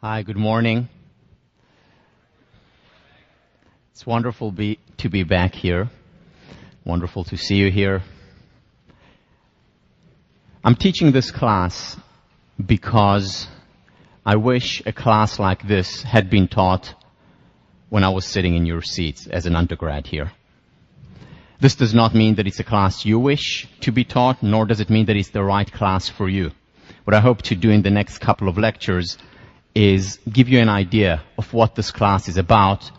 Hi, good morning. It's wonderful to be back here. Wonderful to see you here. I'm teaching this class because I wish a class like this had been taught when I was sitting in your seats as an undergrad here. This does not mean that it's a class you wish to be taught, nor does it mean that it's the right class for you. What I hope to do in the next couple of lectures is give you an idea of what this class is about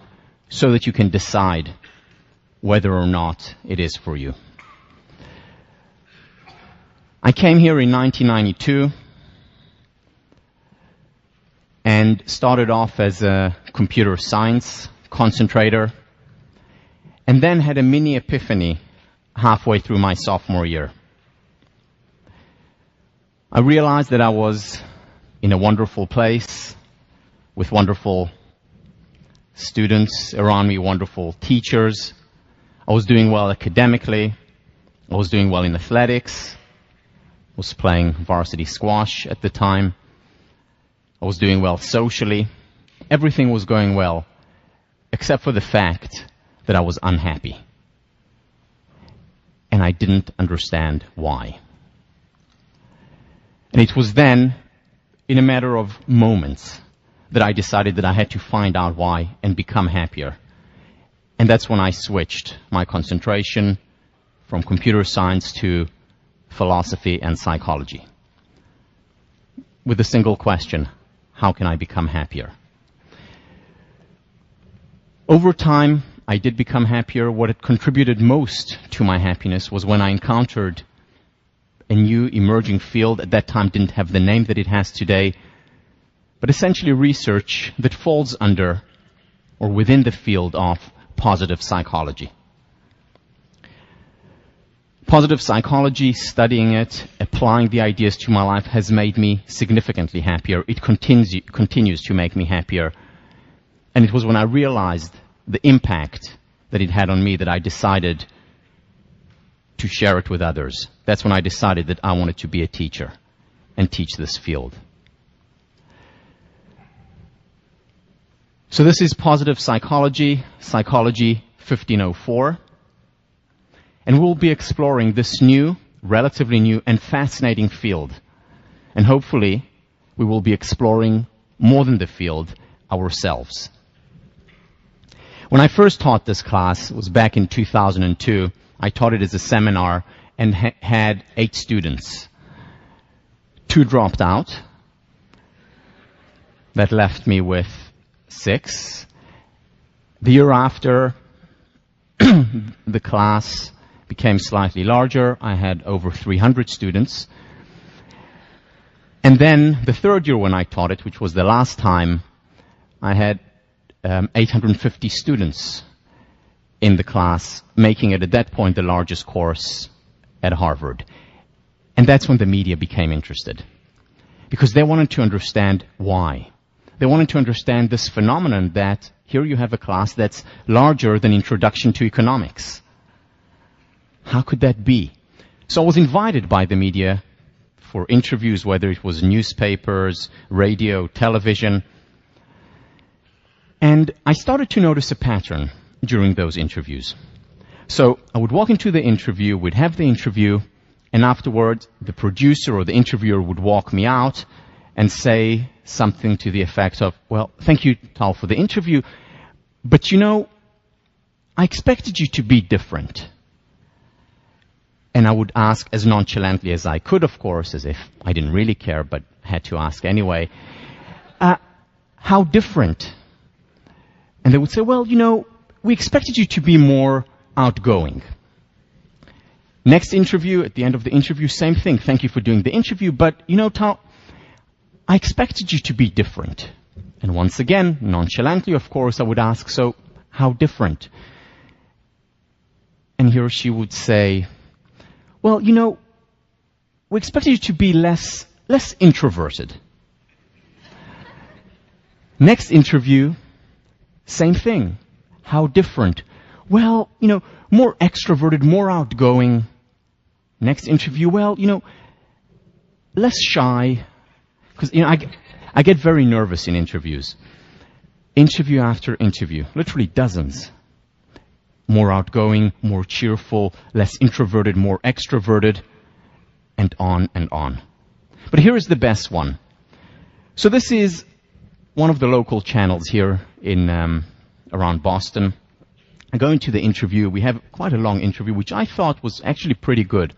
so that you can decide whether or not it is for you. I came here in 1992 and started off as a computer science concentrator, and then had a mini epiphany halfway through my sophomore year. I realized that I was in a wonderful place with wonderful students around me, wonderful teachers. I was doing well academically. I was doing well in athletics. I was playing varsity squash at the time. I was doing well socially. Everything was going well, except for the fact that I was unhappy. And I didn't understand why. And it was then, in a matter of moments, that I decided that I had to find out why and become happier. And that's when I switched my concentration from computer science to philosophy and psychology, with a single question: how can I become happier? Over time, I did become happier. What had contributed most to my happiness was when I encountered a new emerging field. At that time didn't have the name that it has today, but essentially research that falls under or within the field of positive psychology. Positive psychology, studying it, applying the ideas to my life has made me significantly happier. It continues to make me happier. And it was when I realized the impact that it had on me that I decided to share it with others. That's when I decided that I wanted to be a teacher and teach this field. So this is Positive Psychology, Psychology 1504. And we'll be exploring this new, relatively new and fascinating field. And hopefully we will be exploring more than the field, ourselves. When I first taught this class, it was back in 2002, I taught it as a seminar and had 8 students. 2 dropped out. That left me with 6. The year after, the class became slightly larger. I had over 300 students. And then the third year when I taught it, which was the last time, I had 850 students in the class, making it at that point the largest course at Harvard. And that's when the media became interested, because they wanted to understand why. They wanted to understand this phenomenon that here you have a class that's larger than Introduction to Economics. How could that be? So I was invited by the media for interviews, whether it was newspapers, radio, television. And I started to notice a pattern during those interviews. So I would walk into the interview, we'd have the interview, and afterwards the producer or the interviewer would walk me out and say something to the effect of, well, thank you, Tal, for the interview, but you know, I expected you to be different. And I would ask as nonchalantly as I could, of course, as if I didn't really care, but had to ask anyway, how different? And they would say, well, you know, we expected you to be more outgoing. Next interview, at the end of the interview, same thing. Thank you for doing the interview, but, you know, Tal, I expected you to be different. And once again, nonchalantly, of course, I would ask, so how different? And he or she would say, well, you know, we expected you to be less introverted. Next interview, same thing. How different? Well, you know, more extroverted, more outgoing. Next interview, well, you know, less shy. Because, you know, I get very nervous in interviews. Interview after interview, literally dozens. More outgoing, more cheerful, less introverted, more extroverted, and on and on. But here is the best one. So this is one of the local channels here in around Boston. I go into the interview. We have quite a long interview, which I thought was actually pretty good.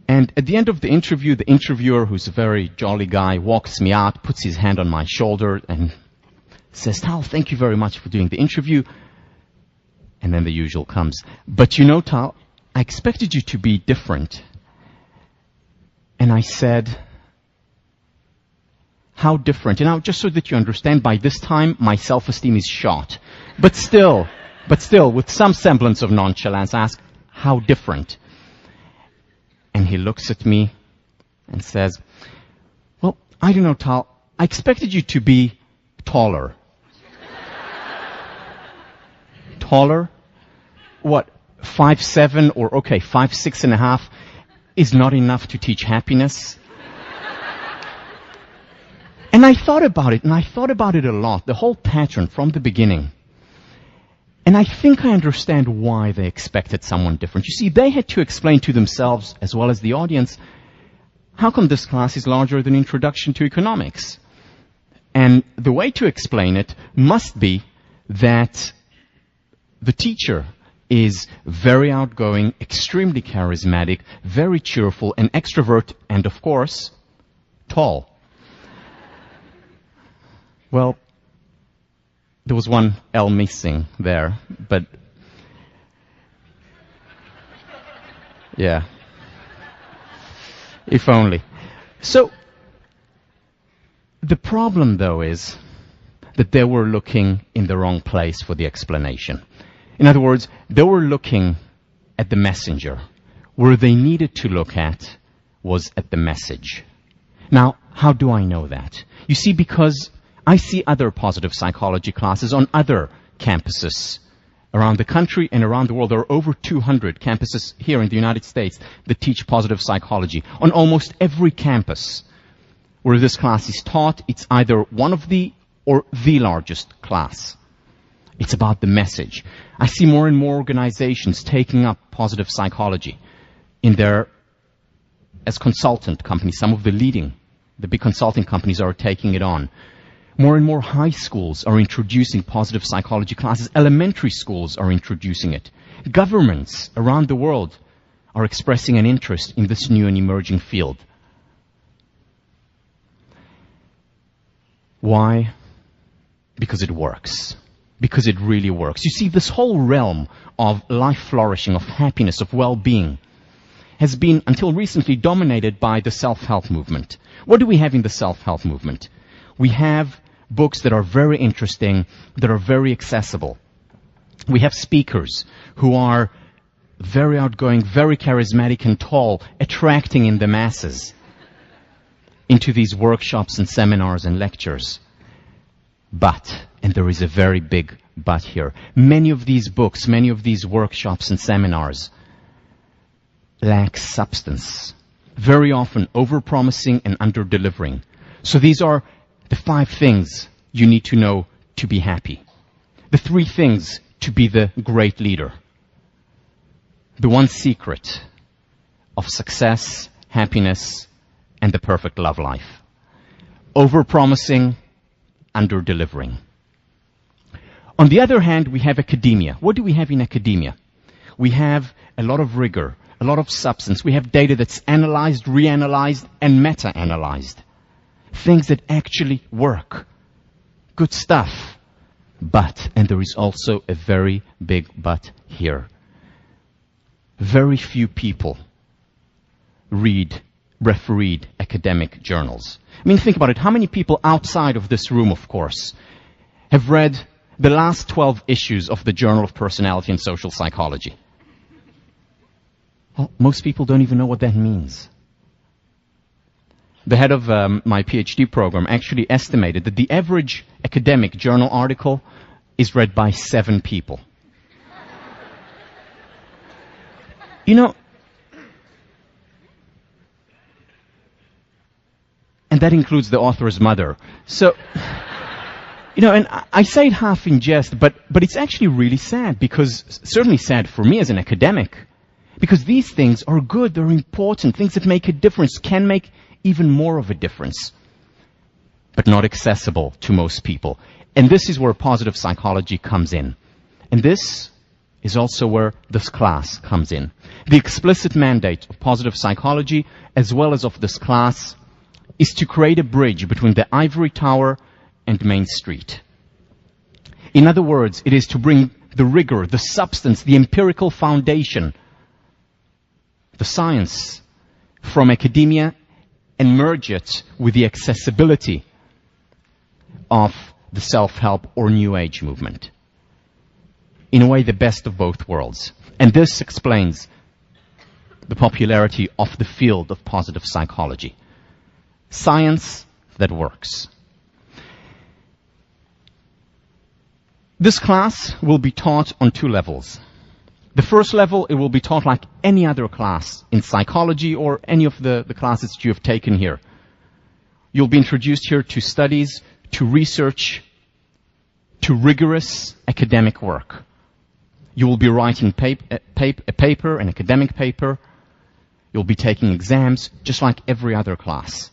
And at the end of the interview, the interviewer, who's a very jolly guy, walks me out, puts his hand on my shoulder, and says, Tal, thank you very much for doing the interview. And then the usual comes. But you know, Tal, I expected you to be different. And I said, how different? And now, just so that you understand, by this time, my self-esteem is shot. But still, with some semblance of nonchalance, I ask, how different? And he looks at me and says, well, I don't know, Tal, I expected you to be taller. Taller? What, 5'7" or, okay, 5'6.5" is not enough to teach happiness? And I thought about it a lot, the whole pattern from the beginning. And I think I understand why they expected someone different. You see, they had to explain to themselves, as well as the audience, how come this class is larger than Introduction to Economics? And the way to explain it must be that the teacher is very outgoing, extremely charismatic, very cheerful, an extrovert, and of course, tall. Well, there was one L missing there, but yeah, if only. So, the problem though is that they were looking in the wrong place for the explanation. In other words, they were looking at the messenger. Where they needed to look at was at the message. Now, how do I know that? You see, because I see other positive psychology classes on other campuses around the country and around the world. There are over 200 campuses here in the United States that teach positive psychology. On almost every campus where this class is taught, it's either one of the or the largest class. It's about the message. I see more and more organizations taking up positive psychology in their, as consultant companies. Some of the big consulting companies are taking it on. More and more high schools are introducing positive psychology classes. Elementary schools are introducing it. Governments around the world are expressing an interest in this new and emerging field. Why? Because it works. Because it really works. You see, this whole realm of life flourishing, of happiness, of well-being has been, until recently, dominated by the self-help movement. What do we have in the self-help movement? We have books that are very interesting, that are very accessible. We have speakers who are very outgoing, very charismatic and tall, attracting in the masses into these workshops and seminars and lectures. But, and there is a very big but here, many of these books, many of these workshops and seminars lack substance. Very often over-promising and under-delivering. So these are the 5 things you need to know to be happy. The 3 things to be the great leader. The 1 secret of success, happiness, and the perfect love life. Over-promising, under-delivering. On the other hand, we have academia. What do we have in academia? We have a lot of rigor, a lot of substance. We have data that's analyzed, reanalyzed, and meta-analyzed. Things that actually work. Good stuff. But, and there is also a very big but here, very few people refereed academic journals. I mean, think about it. How many people outside of this room, of course, have read the last 12 issues of the Journal of Personality and Social Psychology? Well, most people don't even know what that means. The head of my PhD program actually estimated that the average academic journal article is read by 7 people. And that includes the author's mother. So, and I say it half in jest, but it's actually really sad, because, certainly sad for me as an academic, because these things are good, they're important, things that make a difference, can make even more of a difference, but not accessible to most people. And this is where positive psychology comes in. And this is also where this class comes in. The explicit mandate of positive psychology, as well as of this class, is to create a bridge between the ivory tower and Main Street. In other words, it is to bring the rigor, the substance, the empirical foundation, the science from academia, and merge it with the accessibility of the self-help or New Age movement. In a way, the best of both worlds. And this explains the popularity of the field of positive psychology. Science that works. This class will be taught on 2 levels. The first level, it will be taught like any other class in psychology or any of the classes that you have taken here. You'll be introduced here to studies, to research, to rigorous academic work. You will be writing a paper, an academic paper. You'll be taking exams, just like every other class.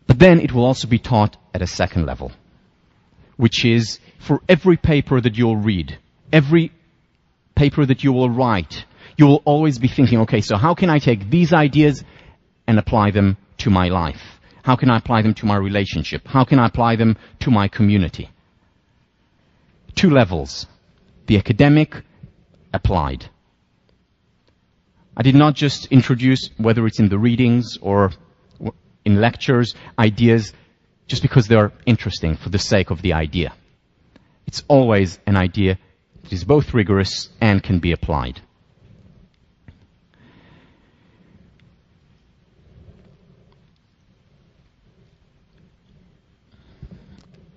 But then it will also be taught at a second level, which is for every paper that you'll read, every paper that you will write, you will always be thinking, okay, so how can I take these ideas and apply them to my life? How can I apply them to my relationship? How can I apply them to my community? 2 levels. The academic, applied. I did not just introduce, whether it's in the readings or in lectures, ideas just because they're interesting for the sake of the idea. It's always an idea that is both rigorous and can be applied.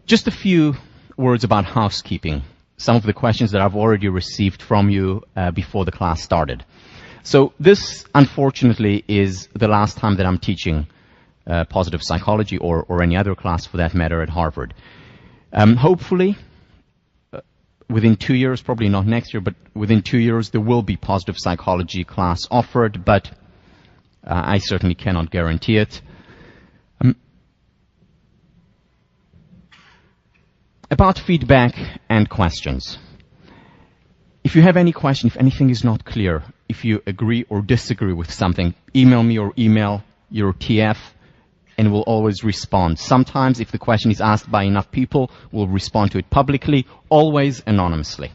Just a few words about housekeeping. Some of the questions that I've already received from you before the class started. So this, unfortunately, is the last time that I'm teaching positive psychology or any other class for that matter at Harvard. Hopefully, within 2 years, probably not next year, but within 2 years, there will be positive psychology class offered, but I certainly cannot guarantee it. About feedback and questions. If you have any question, if anything is not clear, if you agree or disagree with something, email me or email your TF, and we'll always respond. Sometimes, if the question is asked by enough people, we'll respond to it publicly, always anonymously,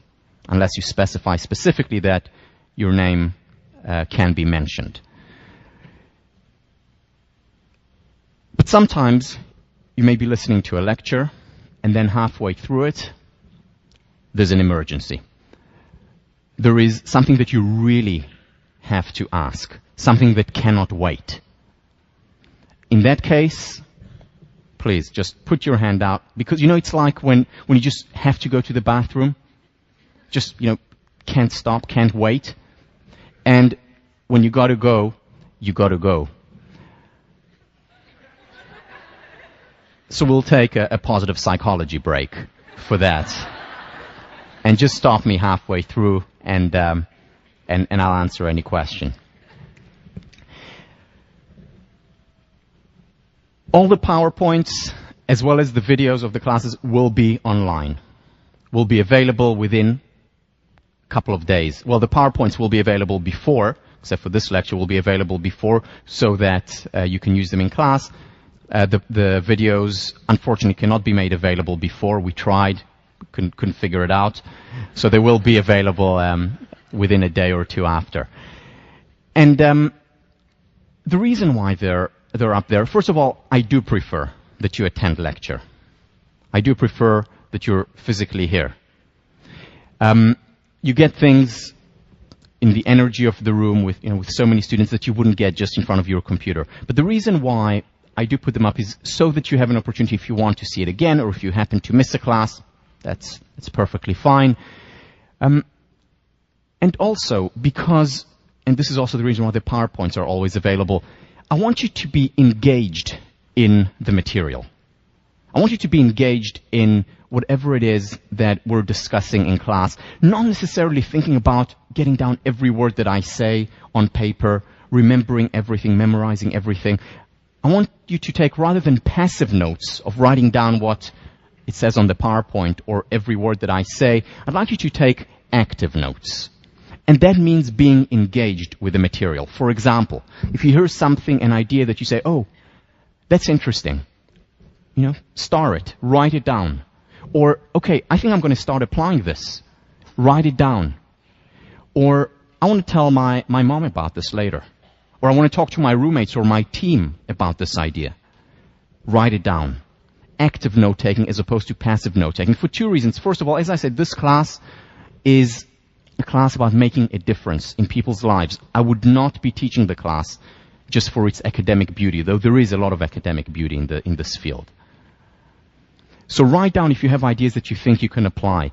unless you specify specifically that your name can be mentioned. But sometimes, you may be listening to a lecture, and then halfway through it, there's an emergency. There is something that you really have to ask, something that cannot wait. In that case, please just put your hand out, because it's like when you just have to go to the bathroom, just, can't stop, can't wait. And when you gotta go, you gotta go. So we'll take a positive psychology break for that. And just stop me halfway through, and I'll answer any question. All the PowerPoints, as well as the videos of the classes, will be online. Will be available within a couple of days. Well, the PowerPoints will be available before, except for this lecture, will be available before, so that you can use them in class. The videos, unfortunately, cannot be made available before. We tried, couldn't figure it out. So they will be available within a day or two after. And the reason why they're up there, first of all, I do prefer that you attend lecture. I do prefer that you're physically here. You get things in the energy of the room with so many students that you wouldn't get just in front of your computer. But the reason why I do put them up is so that you have an opportunity, if you want to see it again, or if you happen to miss a class, that's perfectly fine. And also because, and this is also the reason why the PowerPoints are always available, I want you to be engaged in the material. I want you to be engaged in whatever it is that we're discussing in class, not necessarily thinking about getting down every word that I say on paper, remembering everything, memorizing everything. I want you to take, rather than passive notes of writing down what it says on the PowerPoint or every word that I say, I'd like you to take active notes. And that means being engaged with the material. For example, if you hear something, an idea that you say, oh, that's interesting, star it, write it down. Or, okay, I think I'm going to start applying this. Write it down. Or, I want to tell my mom about this later. Or I want to talk to my roommates or my team about this idea. Write it down. Active note-taking as opposed to passive note-taking for two reasons. First of all, as I said, this class is a class about making a difference in people's lives. I would not be teaching the class just for its academic beauty, though there is a lot of academic beauty in this field. So write down if you have ideas that you think you can apply.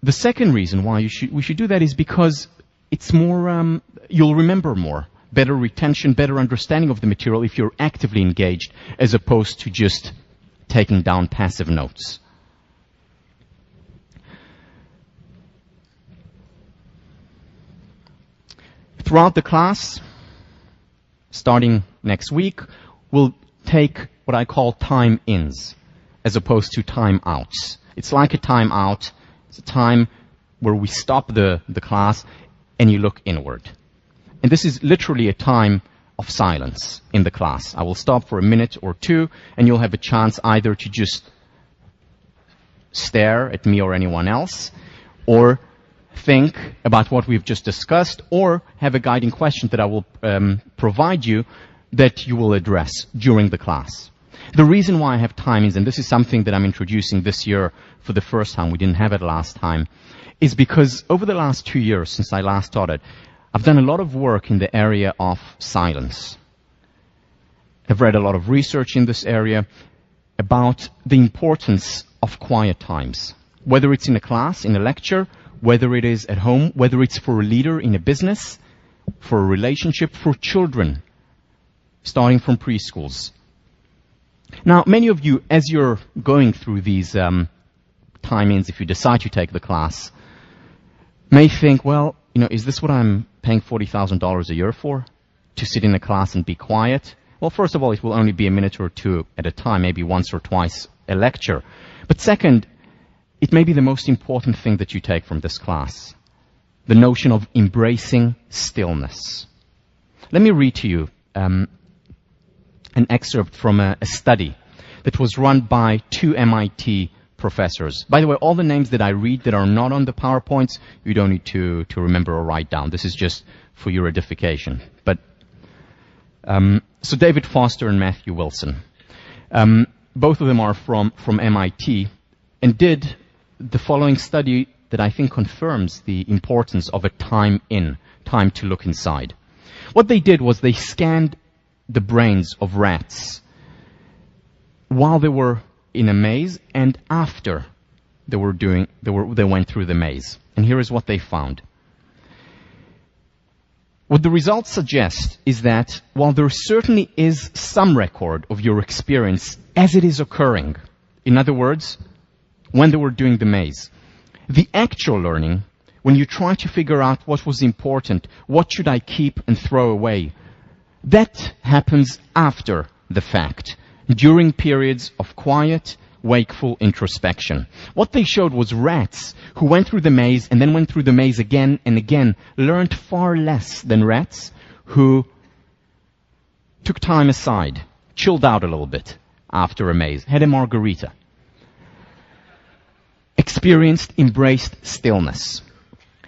The second reason why we should do that is because it's more, you'll remember more. Better retention, better understanding of the material if you're actively engaged as opposed to just taking down passive notes. Throughout the class, starting next week, we'll take what I call time-ins as opposed to time-outs. It's like a time-out. It's a time where we stop the class and you look inward. And this is literally a time of silence in the class. I will stop for a minute or two, and you'll have a chance either to just stare at me or anyone else, or think about what we've just discussed, or have a guiding question that I will provide you that you will address during the class. The reason why I have timings, and this is something that I'm introducing this year for the first time, we didn't have it last time, is because over the last 2 years since I last taught it, I've done a lot of work in the area of silence. I've read a lot of research in this area about the importance of quiet times, whether it's in a class, in a lecture, whether it is at home, whether it's for a leader in a business, for a relationship, for children, starting from preschools. Now, many of you, as you're going through these time-ins, if you decide to take the class, may think, well, is this what I'm paying $40,000 a year for? To sit in a class and be quiet? Well, first of all, it will only be a minute or two at a time, maybe once or twice a lecture. But second, it may be the most important thing that you take from this class. The notion of embracing stillness. Let me read to you an excerpt from a study that was run by 2 MIT professors. By the way, all the names that I read that are not on the PowerPoints, you don't need to remember or write down. This is just for your edification. But so David Foster and Matthew Wilson. Both of them are from MIT and did the following study that I think confirms the importance of a time to look inside. What they did was they scanned the brains of rats while they were in a maze and after they went through the maze. And here is what they found. What the results suggest is that while there certainly is some record of your experience as it is occurring, in other words, when they were doing the maze, the actual learning, when you try to figure out what was important, what should I keep and throw away, that happens after the fact, during periods of quiet, wakeful introspection. What they showed was rats who went through the maze and then went through the maze again and again learned far less than rats who took time aside, chilled out a little bit after a maze, had a margarita, embraced stillness.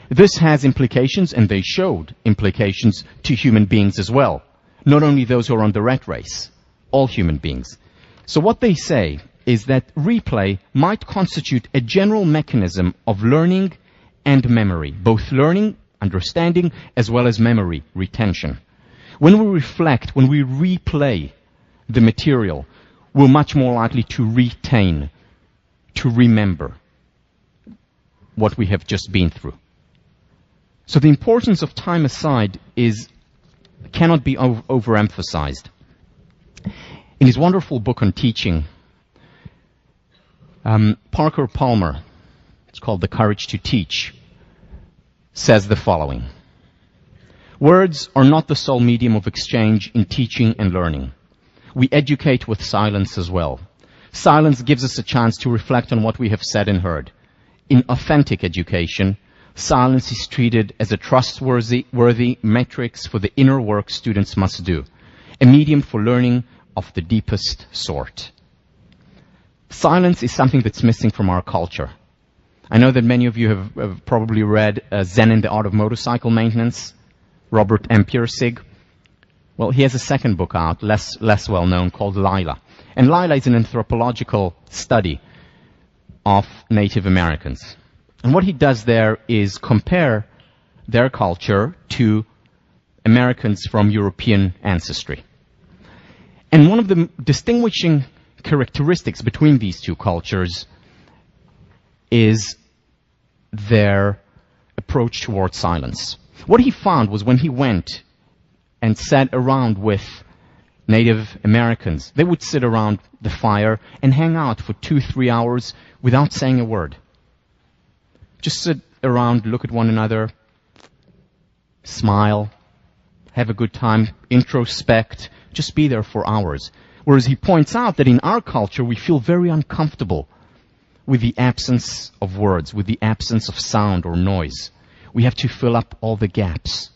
This has implications, and they showed implications to human beings as well. Not only those who are on the rat race, all human beings. So what they say is that replay might constitute a general mechanism of learning and memory, both learning, understanding, as well as memory, retention. When we reflect, when we replay the material, we're much more likely to retain, to remember what we have just been through. So the importance of time aside cannot be overemphasized. In his wonderful book on teaching, Parker Palmer, it's called The Courage to Teach, says the following: words are not the sole medium of exchange in teaching and learning. We educate with silence as well. Silence gives us a chance to reflect on what we have said and heard. In authentic education, silence is treated as a trustworthy matrix for the inner work students must do, a medium for learning of the deepest sort. Silence is something that's missing from our culture. I know that many of you have probably read Zen and the Art of Motorcycle Maintenance, Robert M. Pirsig. Well, he has a second book out, less well known, called Lila. And Lila is an anthropological study of Native Americans. And what he does there is compare their culture to Americans from European ancestry. And one of the distinguishing characteristics between these two cultures is their approach towards silence. What he found was when he went and sat around with Native Americans, they would sit around the fire and hang out for 2-3 hours without saying a word. Just sit around, look at one another, smile, have a good time, introspect, just be there for hours. Whereas he points out that in our culture we feel very uncomfortable with the absence of words, with the absence of sound or noise. We have to fill up all the gaps.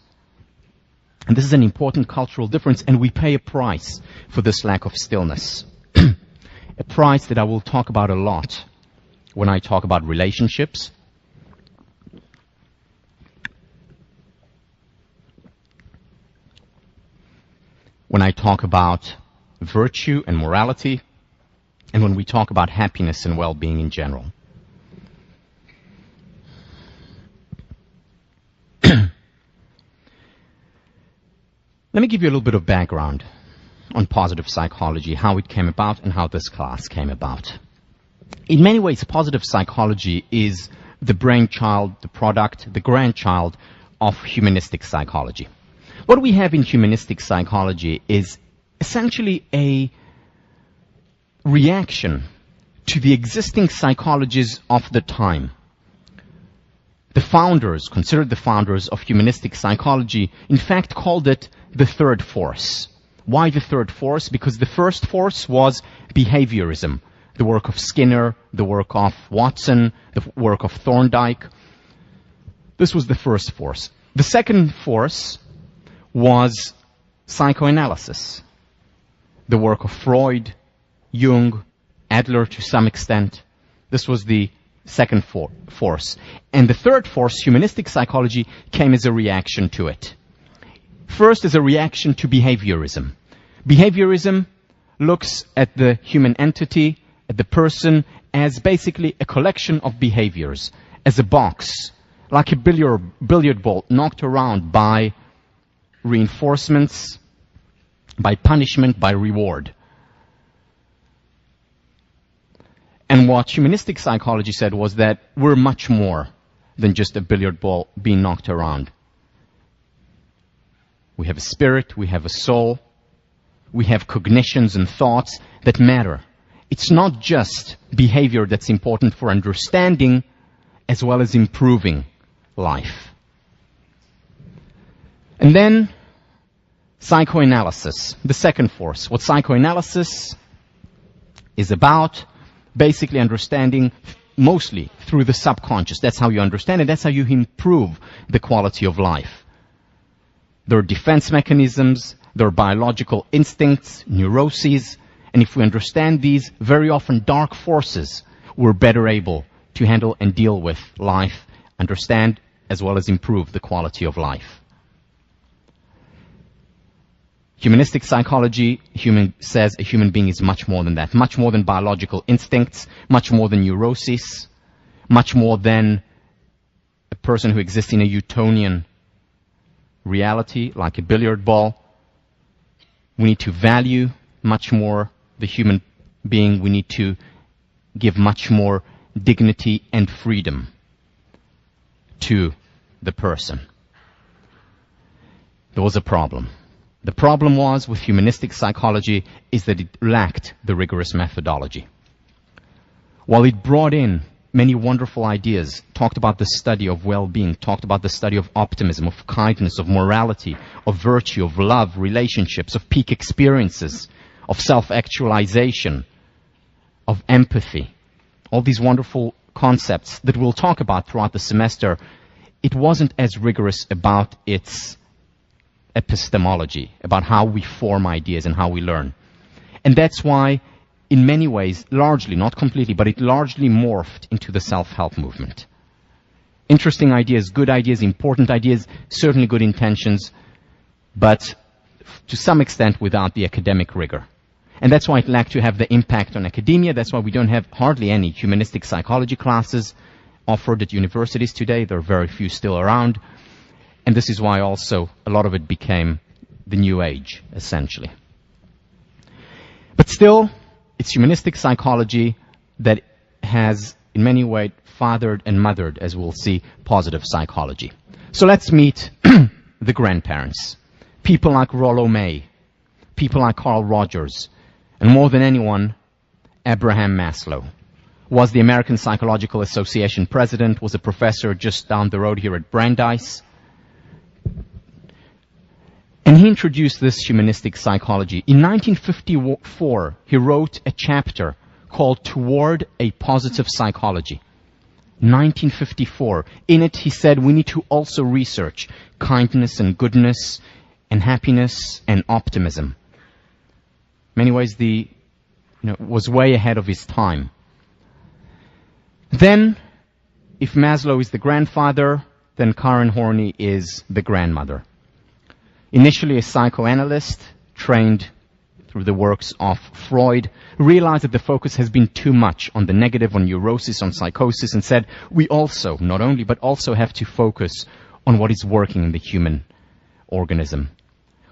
And this is an important cultural difference, and we pay a price for this lack of stillness. A price that I will talk about a lot when I talk about relationships, when I talk about virtue and morality, and when we talk about happiness and well-being in general. Let me give you a little bit of background on positive psychology, how it came about and how this class came about. In many ways, positive psychology is the brainchild, the product, the grandchild of humanistic psychology. What we have in humanistic psychology is essentially a reaction to the existing psychologies of the time. The founders, considered the founders of humanistic psychology, in fact called it the third force. Why the third force? Because the first force was behaviorism, the work of Skinner, the work of Watson, the work of Thorndike. This was the first force. The second force was psychoanalysis, the work of Freud, Jung, Adler to some extent. This was the second force. And the third force, humanistic psychology, came as a reaction to it. First, as a reaction to behaviorism. Behaviorism looks at the human entity, at the person, as basically a collection of behaviors, as a box, like a billiard ball knocked around by reinforcements, by punishment, by reward. And what humanistic psychology said was that we're much more than just a billiard ball being knocked around. We have a spirit, we have a soul, we have cognitions and thoughts that matter. It's not just behavior that's important for understanding as well as improving life. And then psychoanalysis, the second force. What psychoanalysis is about, basically understanding mostly through the subconscious. That's how you understand it. That's how you improve the quality of life. There are defense mechanisms, there are biological instincts, neuroses, and if we understand these very often dark forces, we're better able to handle and deal with life, understand as well as improve the quality of life. Humanistic psychology says a human being is much more than that, much more than biological instincts, much more than neuroses, much more than a person who exists in a Newtonian reality, like a billiard ball. We need to value much more the human being. We need to give much more dignity and freedom to the person. There was a problem. The problem was with humanistic psychology is that it lacked the rigorous methodology. While it brought in many wonderful ideas, talked about the study of well-being, talked about the study of optimism, of kindness, of morality, of virtue, of love, relationships, of peak experiences, of self-actualization, of empathy, all these wonderful concepts that we'll talk about throughout the semester, it wasn't as rigorous about its epistemology, about how we form ideas and how we learn. And that's why, in many ways, largely, not completely, but it largely morphed into the self-help movement. Interesting ideas, good ideas, important ideas, certainly good intentions, but to some extent without the academic rigor. And that's why it lacked to have the impact on academia. That's why we don't have hardly any humanistic psychology classes offered at universities today. There are very few still around. And this is why also a lot of it became the new age, essentially. But still, it's humanistic psychology that has, in many ways, fathered and mothered, as we'll see, positive psychology. So let's meet the grandparents. People like Rollo May, people like Carl Rogers, and more than anyone, Abraham Maslow. Was the American Psychological Association president, was a professor just down the road here at Brandeis. And he introduced this humanistic psychology. In 1954, he wrote a chapter called Toward a Positive Psychology. 1954. In it, he said we need to also research kindness and goodness and happiness and optimism. In many ways, was way ahead of his time. Then, if Maslow is the grandfather, then Karen Horney is the grandmother. Initially a psychoanalyst, trained through the works of Freud, realized that the focus has been too much on the negative, on neurosis, on psychosis, and said we also, not only, but also have to focus on what is working in the human organism.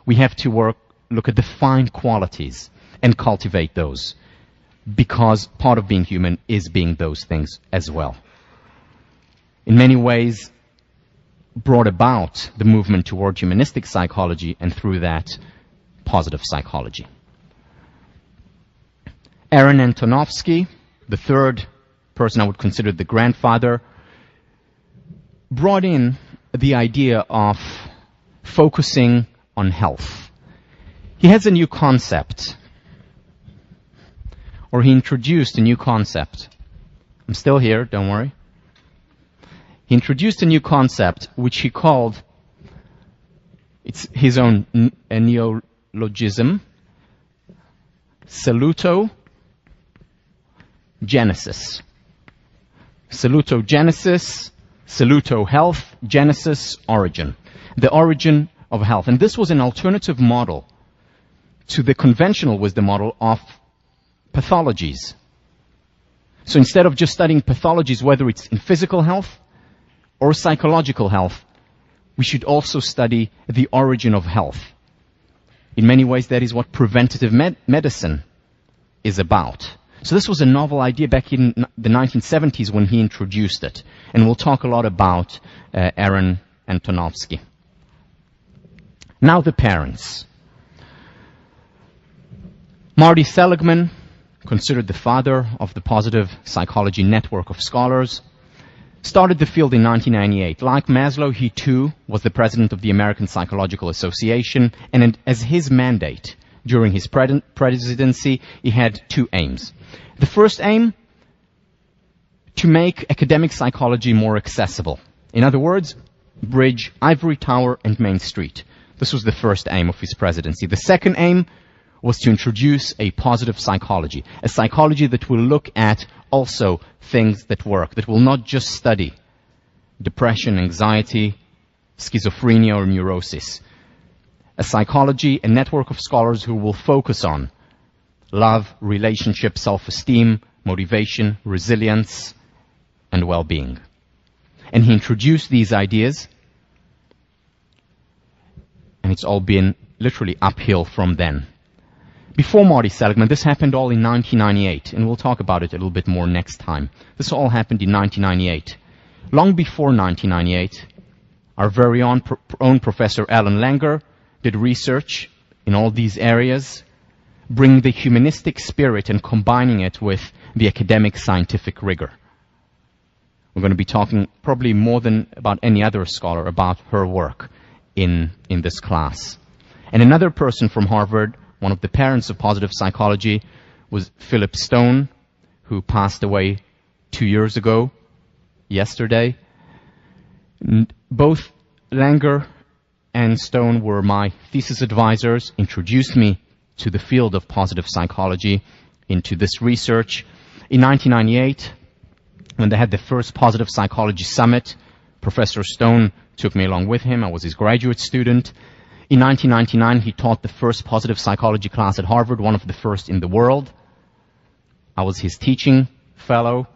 We have to look at the fine qualities and cultivate those, because part of being human is being those things as well. In many ways, brought about the movement toward humanistic psychology, and through that, positive psychology. Aaron Antonovsky, the third person I would consider the grandfather, brought in the idea of focusing on health. He has a new concept, or he introduced a new concept. I'm still here, don't worry. He introduced a new concept which he called, it's his own neologism, salutogenesis. Salutogenesis, saluto-health, genesis, origin. The origin of health. And this was an alternative model to the conventional wisdom model of pathologies. So instead of just studying pathologies, whether it's in physical health or psychological health, we should also study the origin of health. In many ways, that is what preventative medicine is about. So this was a novel idea back in the 1970s when he introduced it. And we'll talk a lot about Aaron Antonovsky. Now the parents. Marty Seligman, considered the father of the positive psychology network of scholars, started the field in 1998. Like Maslow, he too was the president of the American Psychological Association, and as his mandate during his presidency, he had two aims. The first aim, to make academic psychology more accessible. In other words, bridge Ivory Tower and Main Street. This was the first aim of his presidency. The second aim was to introduce a positive psychology, a psychology that will look at also things that work, that will not just study depression, anxiety, schizophrenia, or neurosis. A psychology, a network of scholars who will focus on love, relationship, self-esteem, motivation, resilience, and well-being. And he introduced these ideas, and it's all been literally uphill from then. Before Marty Seligman, this happened all in 1998, and we'll talk about it a little bit more next time. This all happened in 1998. Long before 1998, our very own Professor Alan Langer did research in all these areas, bring the humanistic spirit and combining it with the academic scientific rigor. We're going to be talking probably more than about any other scholar about her work in this class. And another person from Harvard, one of the parents of positive psychology, was Philip Stone, who passed away 2 years ago, yesterday. And both Langer and Stone were my thesis advisors, introduced me to the field of positive psychology, into this research. In 1998, when they had the first Positive Psychology Summit, Professor Stone took me along with him. I was his graduate student. In 1999, he taught the first positive psychology class at Harvard, one of the first in the world. I was his teaching fellow.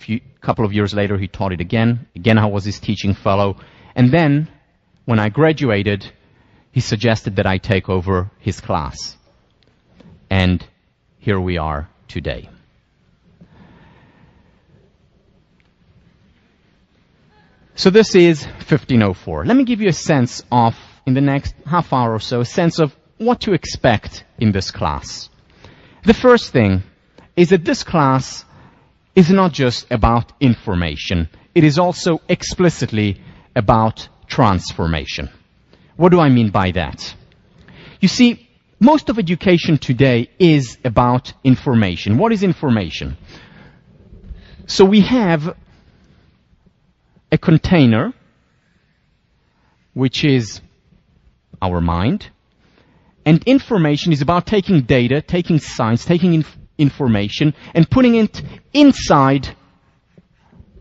A couple of years later, he taught it again. Again, I was his teaching fellow. And then, when I graduated, he suggested that I take over his class. And here we are today. So this is 1504. Let me give you a sense of, in the next half hour or so, a sense of what to expect in this class. The first thing is that this class is not just about information. It is also explicitly about transformation. What do I mean by that? You see, most of education today is about information. What is information? So we have a container, which is our mind, and information is about taking data, taking science, taking information, and putting it inside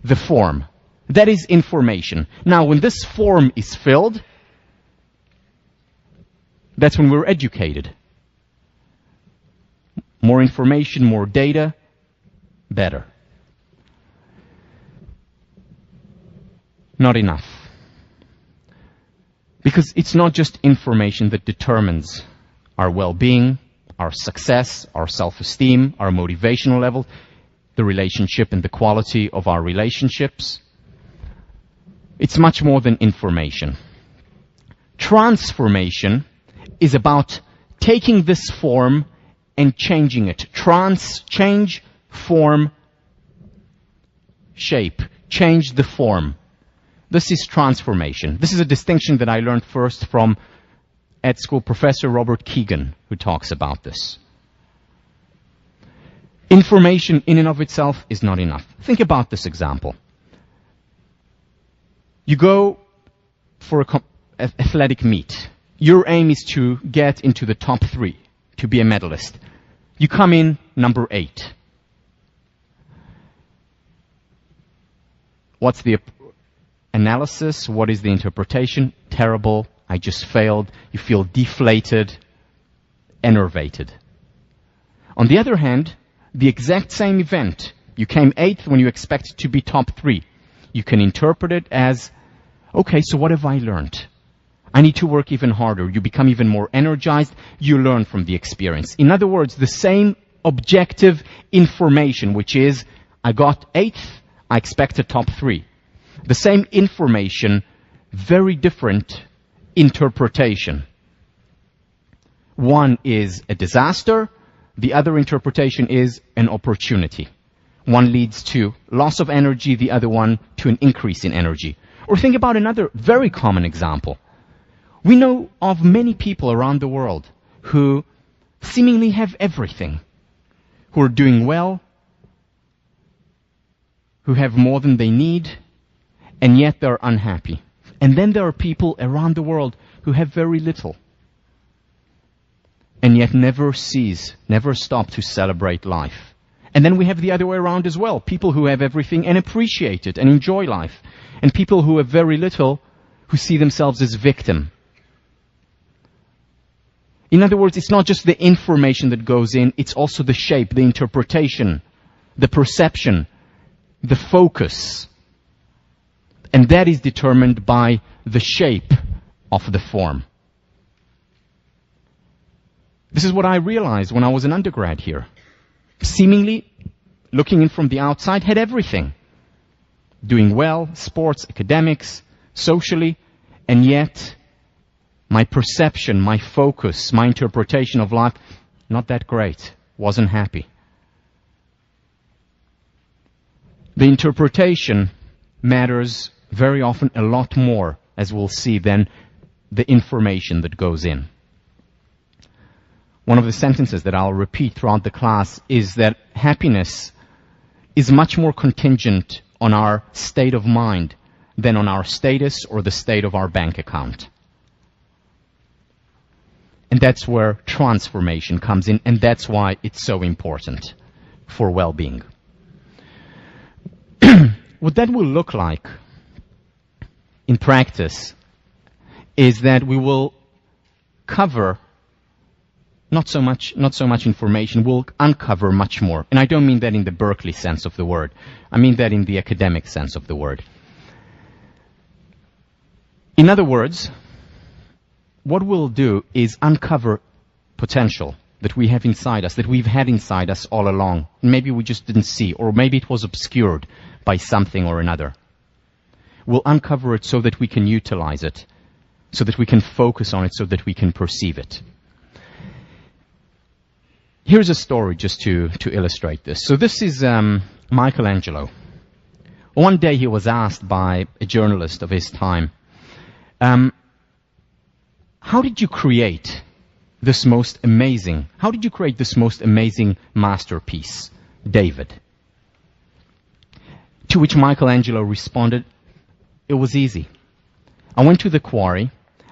the form. That is information. Now, when this form is filled, that's when we're educated. More information, more data, better. Not enough. Because it's not just information that determines our well-being, our success, our self-esteem, our motivational level, the relationship and the quality of our relationships. It's much more than information. Transformation is about taking this form and changing it. Change, form, shape. Change the form. This is transformation. This is a distinction that I learned first from ed school professor Robert Keegan, who talks about this. Information in and of itself is not enough. Think about this example. You go for an athletic meet. Your aim is to get into the top 3, to be a medalist. You come in number 8. What's the analysis? What is the interpretation? Terrible. I just failed. You feel deflated, enervated. On the other hand, the exact same event, you came 8th when you expected to be top 3. You can interpret it as, okay, so what have I learned? I need to work even harder. You become even more energized. You learn from the experience. In other words, the same objective information, which is, I got 8th, I expect a top 3. The same information, very different interpretation. One is a disaster. The other interpretation is an opportunity. One leads to loss of energy, the other one to an increase in energy. Or think about another very common example. We know of many people around the world who seemingly have everything, who are doing well, who have more than they need, and yet they're unhappy. And then there are people around the world who have very little, and yet never stop to celebrate life. And then we have the other way around as well. People who have everything and appreciate it and enjoy life. And people who have very little who see themselves as victim. In other words, it's not just the information that goes in, it's also the shape, the interpretation, the perception, the focus. And that is determined by the shape of the form. This is what I realized when I was an undergrad here. Seemingly, looking in from the outside, had everything. Doing well, sports, academics, socially, and yet my perception, my focus, my interpretation of life, not that great. Wasn't happy. The interpretation matters very often a lot more, as we'll see, than the information that goes in. One of the sentences that I'll repeat throughout the class is that happiness is much more contingent on our state of mind than on our status or the state of our bank account. And that's where transformation comes in, and that's why it's so important for well-being. What that will look like in practice is that we will cover not so much information, we'll uncover much more. And I don't mean that in the Berkeley sense of the word. I mean that in the academic sense of the word. In other words, what we'll do is uncover potential that we have inside us, that we've had inside us all along. Maybe we just didn't see, or maybe it was obscured by something or another. We'll uncover it so that we can utilize it, so that we can focus on it, so that we can perceive it. Here's a story just to illustrate this. So this is Michelangelo. One day he was asked by a journalist of his time, how did you create this most amazing masterpiece, David? To which Michelangelo responded, it was easy. I went to the quarry,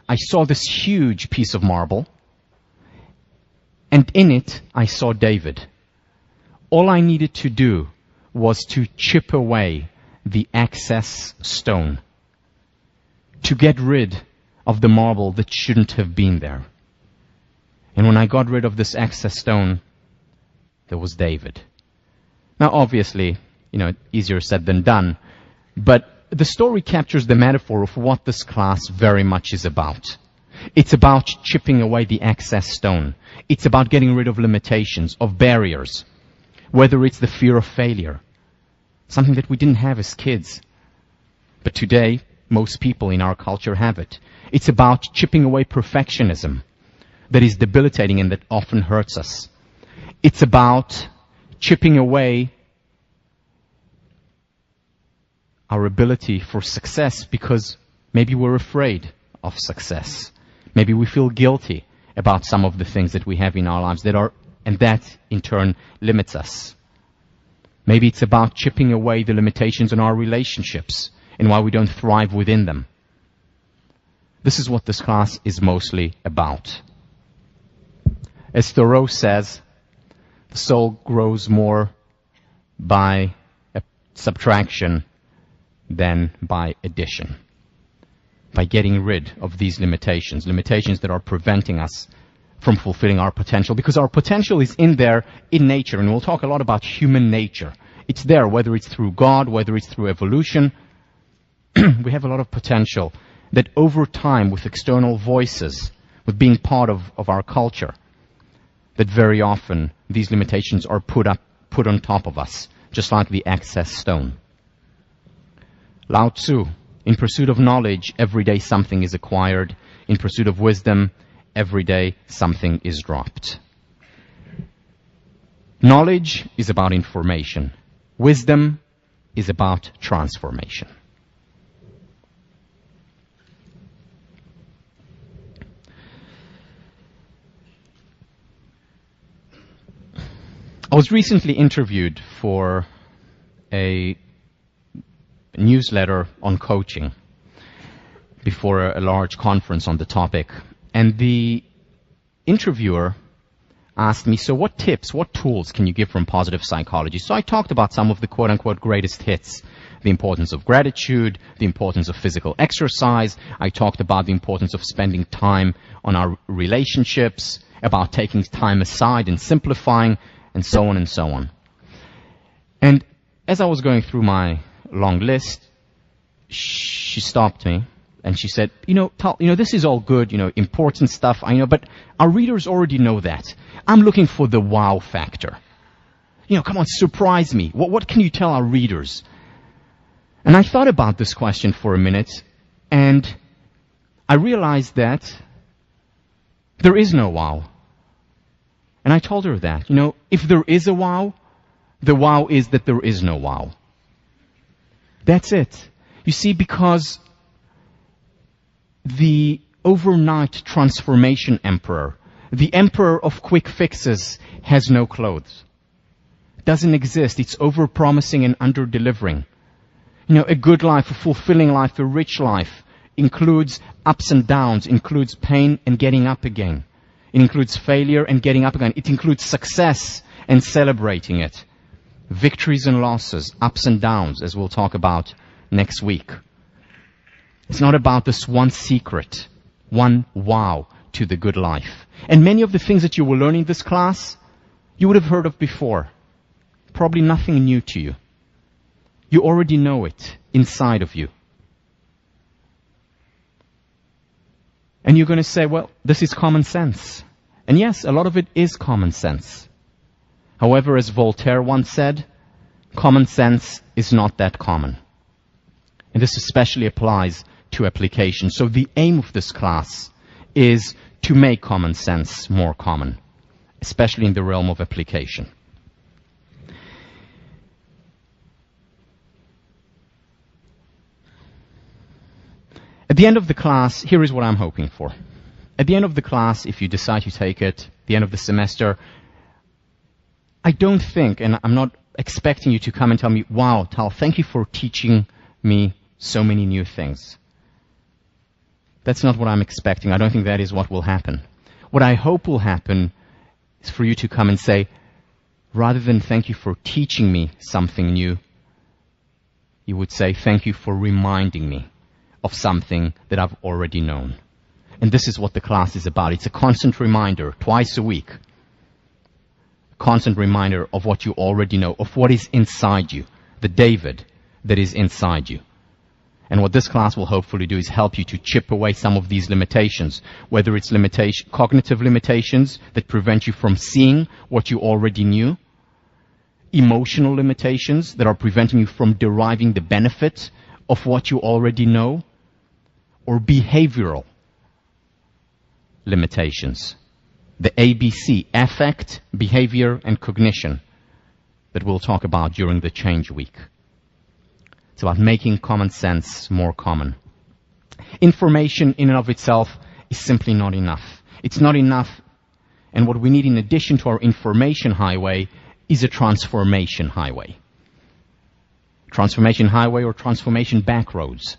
I saw this huge piece of marble, and in it I saw David. All I needed to do was to chip away the excess stone, to get rid of the marble that shouldn't have been there. And when I got rid of this excess stone, there was David. Now obviously, easier said than done, but the story captures the metaphor of what this class very much is about. It's about chipping away the excess stone. It's about getting rid of limitations, of barriers, whether it's the fear of failure, something that we didn't have as kids, but today most people in our culture have it. It's about chipping away perfectionism that is debilitating and that often hurts us. It's about chipping away our ability for success because maybe we're afraid of success. Maybe we feel guilty about some of the things that we have in our lives and that in turn limits us. Maybe it's about chipping away the limitations in our relationships and why we don't thrive within them. This is what this class is mostly about. As Thoreau says, the soul grows more by subtraction than by addition. By getting rid of these limitations that are preventing us from fulfilling our potential. Because our potential is in there in nature, and we'll talk a lot about human nature. It's there, whether it's through God, whether it's through evolution. We have a lot of potential that over time, with external voices, with being part of our culture, that very often these limitations are put on top of us, just like the excess stone. Lao Tzu, in pursuit of knowledge, every day something is acquired. In pursuit of wisdom, every day something is dropped. Knowledge is about information. Wisdom is about transformation. I was recently interviewed for a newsletter on coaching before a large conference on the topic. And the interviewer asked me, so what tips, what tools can you give from positive psychology? So I talked about some of the quote-unquote greatest hits. The importance of gratitude, the importance of physical exercise. I talked about the importance of spending time on our relationships, about taking time aside and simplifying, and so on and so on. And as I was going through my long list, she stopped me and she said, Tal, this is all good, important stuff, I know, but our readers already know that. I'm looking for the wow factor. Come on, surprise me. What can you tell our readers? And I thought about this question for a minute, and I realized that There is no wow. And I told her that. If there is a wow, the wow is that there is no wow. That's it. You see, because the overnight transformation emperor, the emperor of quick fixes, has no clothes. Doesn't exist. It's over-promising and under-delivering. A good life, a fulfilling life, a rich life includes ups and downs, includes pain and getting up again. It includes failure and getting up again. It includes success and celebrating it. Victories and losses, ups and downs, as we'll talk about next week. It's not about this one secret, one wow to the good life. And many of the things that you will learn in this class, you would have heard of before. Probably nothing new to you. You already know it inside of you. And you're going to say, well, this is common sense. And yes, a lot of it is common sense. However, as Voltaire once said, common sense is not that common. And this especially applies to application. So the aim of this class is to make common sense more common, especially in the realm of application. At the end of the class, here is what I'm hoping for. At the end of the class, if you decide to take it, the end of the semester, I don't think, and I'm not expecting you to come and tell me, wow, Tal, thank you for teaching me so many new things. That's not what I'm expecting. I don't think that is what will happen. What I hope will happen is for you to come and say, rather than thank you for teaching me something new, you would say, thank you for reminding me of something that I've already known. And this is what the class is about. It's a constant reminder, twice a week. A constant reminder of what you already know, of what is inside you, the David that is inside you. And what this class will hopefully do is help you to chip away some of these limitations, whether it's cognitive limitations that prevent you from seeing what you already knew, emotional limitations that are preventing you from deriving the benefit of what you already know, or behavioral limitations. The ABC, affect, behavior, and cognition, that we'll talk about during the change week. It's about making common sense more common. Information in and of itself is simply not enough. It's not enough, and what we need in addition to our information highway is a transformation highway. Transformation highway or transformation back roads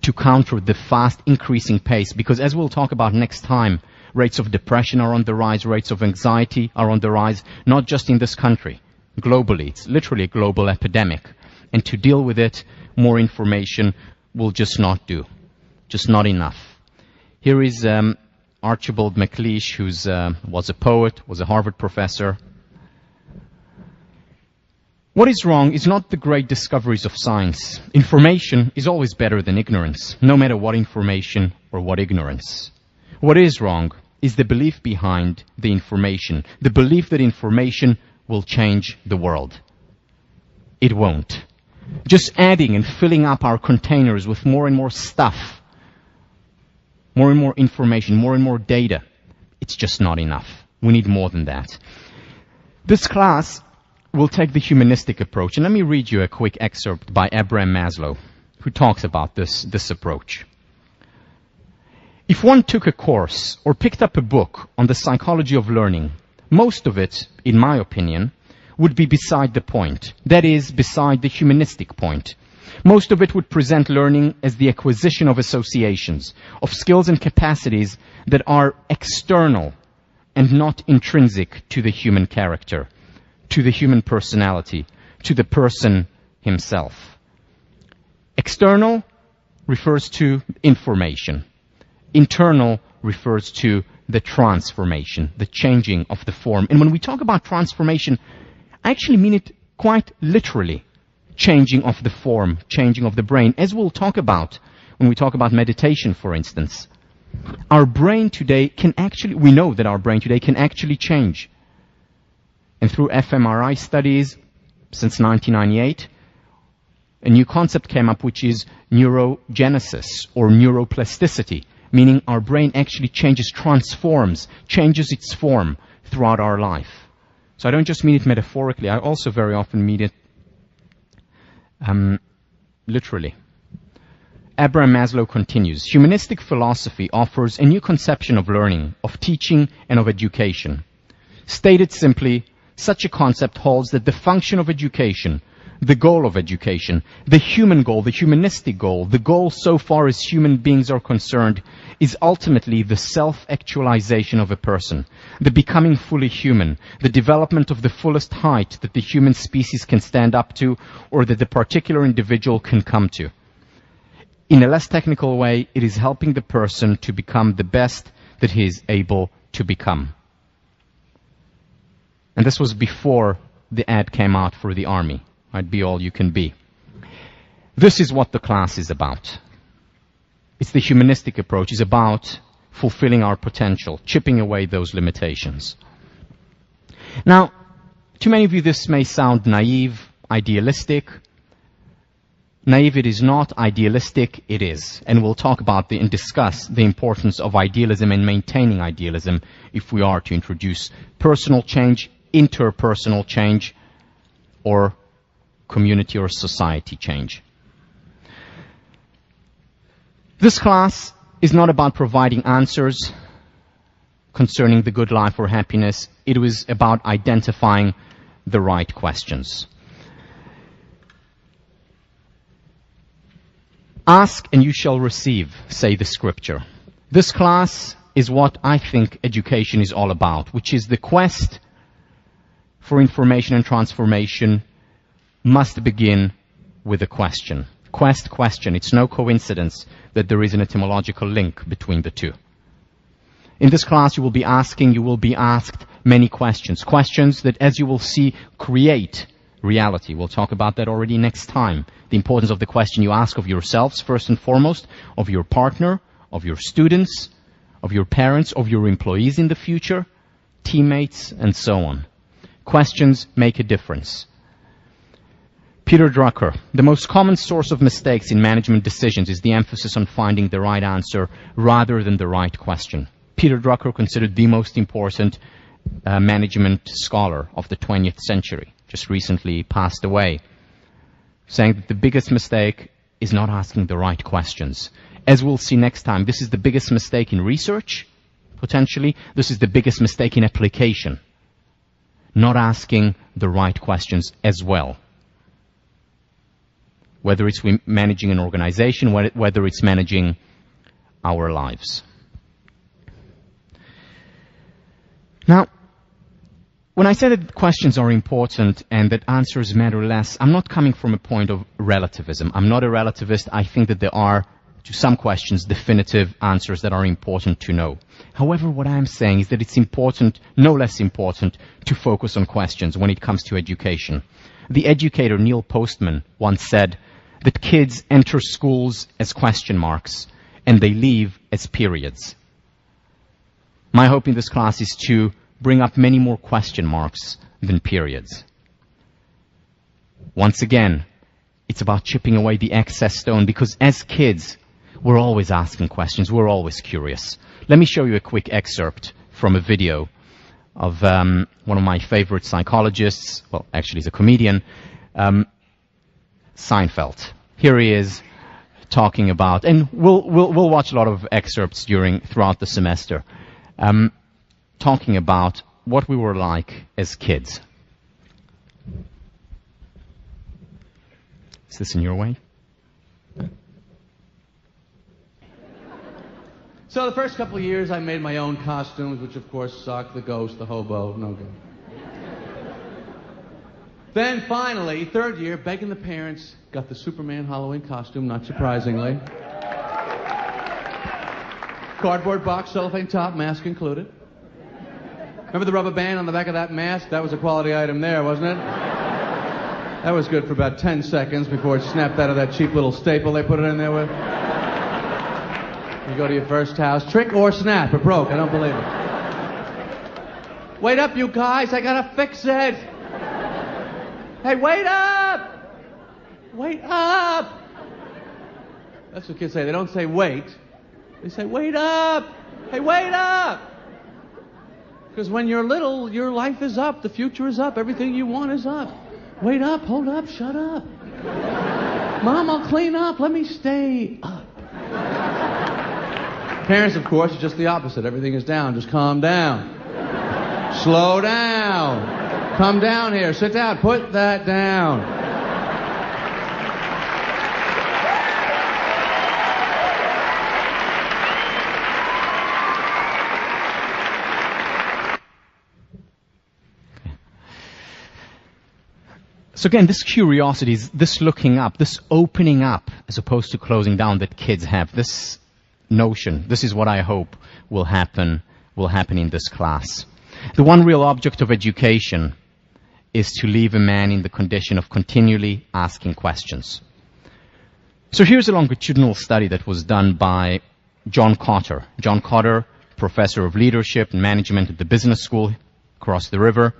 to counter the fast increasing pace, because as we'll talk about next time, rates of depression are on the rise, rates of anxiety are on the rise, not just in this country, globally. It's literally a global epidemic. And to deal with it, more information will just not do. Just not enough. Here is Archibald MacLeish, who was a poet, was a Harvard professor. What is wrong is not the great discoveries of science. Information is always better than ignorance, no matter what information or what ignorance. What is wrong is the belief behind the information, the belief that information will change the world. It won't. Just adding and filling up our containers with more and more stuff, more and more information, more and more data, it's just not enough. We need more than that. This class will take the humanistic approach. And let me read you a quick excerpt by Abraham Maslow, who talks about this approach. If one took a course or picked up a book on the psychology of learning, most of it, in my opinion, would be beside the point. That is, beside the humanistic point. Most of it would present learning as the acquisition of associations, of skills and capacities that are external and not intrinsic to the human character, to the human personality, to the person himself. External refers to information. Internal refers to the transformation, the changing of the form. And when we talk about transformation, I actually mean it quite literally. Changing of the form, changing of the brain, as we'll talk about when we talk about meditation, for instance. Our brain today we know that our brain today can actually change. And through fMRI studies since 1998, a new concept came up, which is neurogenesis or neuroplasticity. meaning our brain actually transforms, changes its form throughout our life. So I don't just mean it metaphorically, I also very often mean it literally. Abraham Maslow continues, humanistic philosophy offers a new conception of learning, of teaching, and of education. Stated simply, such a concept holds that the function of education, the goal of education, the human goal, the humanistic goal, the goal so far as human beings are concerned, is ultimately the self-actualization of a person, the becoming fully human, the development of the fullest height that the human species can stand up to or that the particular individual can come to. In a less technical way, it is helping the person to become the best that he is able to become. And this was before the ad came out for the army. Right? Be all you can be. This is what the class is about. It's the humanistic approach. It's about fulfilling our potential, chipping away those limitations. Now, to many of you this may sound naive, idealistic. Naive it is not, idealistic it is. And we'll talk about and discuss the importance of idealism and maintaining idealism if we are to introduce personal change, interpersonal change, or community or society change. This class is not about providing answers concerning the good life or happiness. It was about identifying the right questions. Ask and you shall receive, say the scripture. This class is what I think education is all about, which is the quest for information and transformation must begin with a question. Quest, question. It's no coincidence that there is an etymological link between the two. In this class you will be asked many questions. Questions that, as you will see, create reality. We'll talk about that already next time. The importance of the question you ask of yourselves, first and foremost, of your partner, of your students, of your parents, of your employees in the future, teammates, and so on. Questions make a difference. Peter Drucker, the most common source of mistakes in management decisions is the emphasis on finding the right answer rather than the right question. Peter Drucker, considered the most important management scholar of the 20th century, just recently passed away, saying that the biggest mistake is not asking the right questions. As we'll see next time, this is the biggest mistake in research, potentially. This is the biggest mistake in application. Not asking the right questions as well. Whether it's managing an organization, whether it's managing our lives. Now, when I say that questions are important and that answers matter less, I'm not coming from a point of relativism. I'm not a relativist. I think that there are, to some questions, definitive answers that are important to know. However, what I'm saying is that it's important, no less important, to focus on questions when it comes to education. The educator Neil Postman once said that kids enter schools as question marks and they leave as periods. My hope in this class is to bring up many more question marks than periods. Once again, it's about chipping away the excess stone, because as kids, we're always asking questions, we're always curious. Let me show you a quick excerpt from a video of one of my favorite psychologists, well, actually he's a comedian, Seinfeld. Here he is talking about, and we'll watch a lot of excerpts throughout the semester, talking about what we were like as kids. Is this in your way? So the first couple of years I made my own costumes, which of course sucked. The ghost, the hobo, no good. Then finally, third year, begging the parents, got the Superman Halloween costume, not surprisingly. Cardboard box, cellophane top, mask included. Remember the rubber band on the back of that mask? That was a quality item there, wasn't it? That was good for about 10 seconds before it snapped out of that cheap little staple they put it in there with. You go to your first house, trick or snap, it broke, I don't believe it. Wait up, you guys, I gotta fix it. Hey, wait up! Wait up! That's what kids say. They don't say wait. They say, wait up! Hey, wait up! Because when you're little, your life is up, the future is up, everything you want is up. Wait up, hold up, shut up. Mom, I'll clean up, let me stay up. Parents, of course, are just the opposite. Everything is down, just calm down. Slow down. Come down here, sit down, put that down. So again, this curiosity, this looking up, this opening up, as opposed to closing down that kids have, this notion, this is what I hope will happen in this class. The one real object of education is to leave a man in the condition of continually asking questions. So here's a longitudinal study that was done by John Cotter. John Cotter, professor of leadership and management at the business school across the river,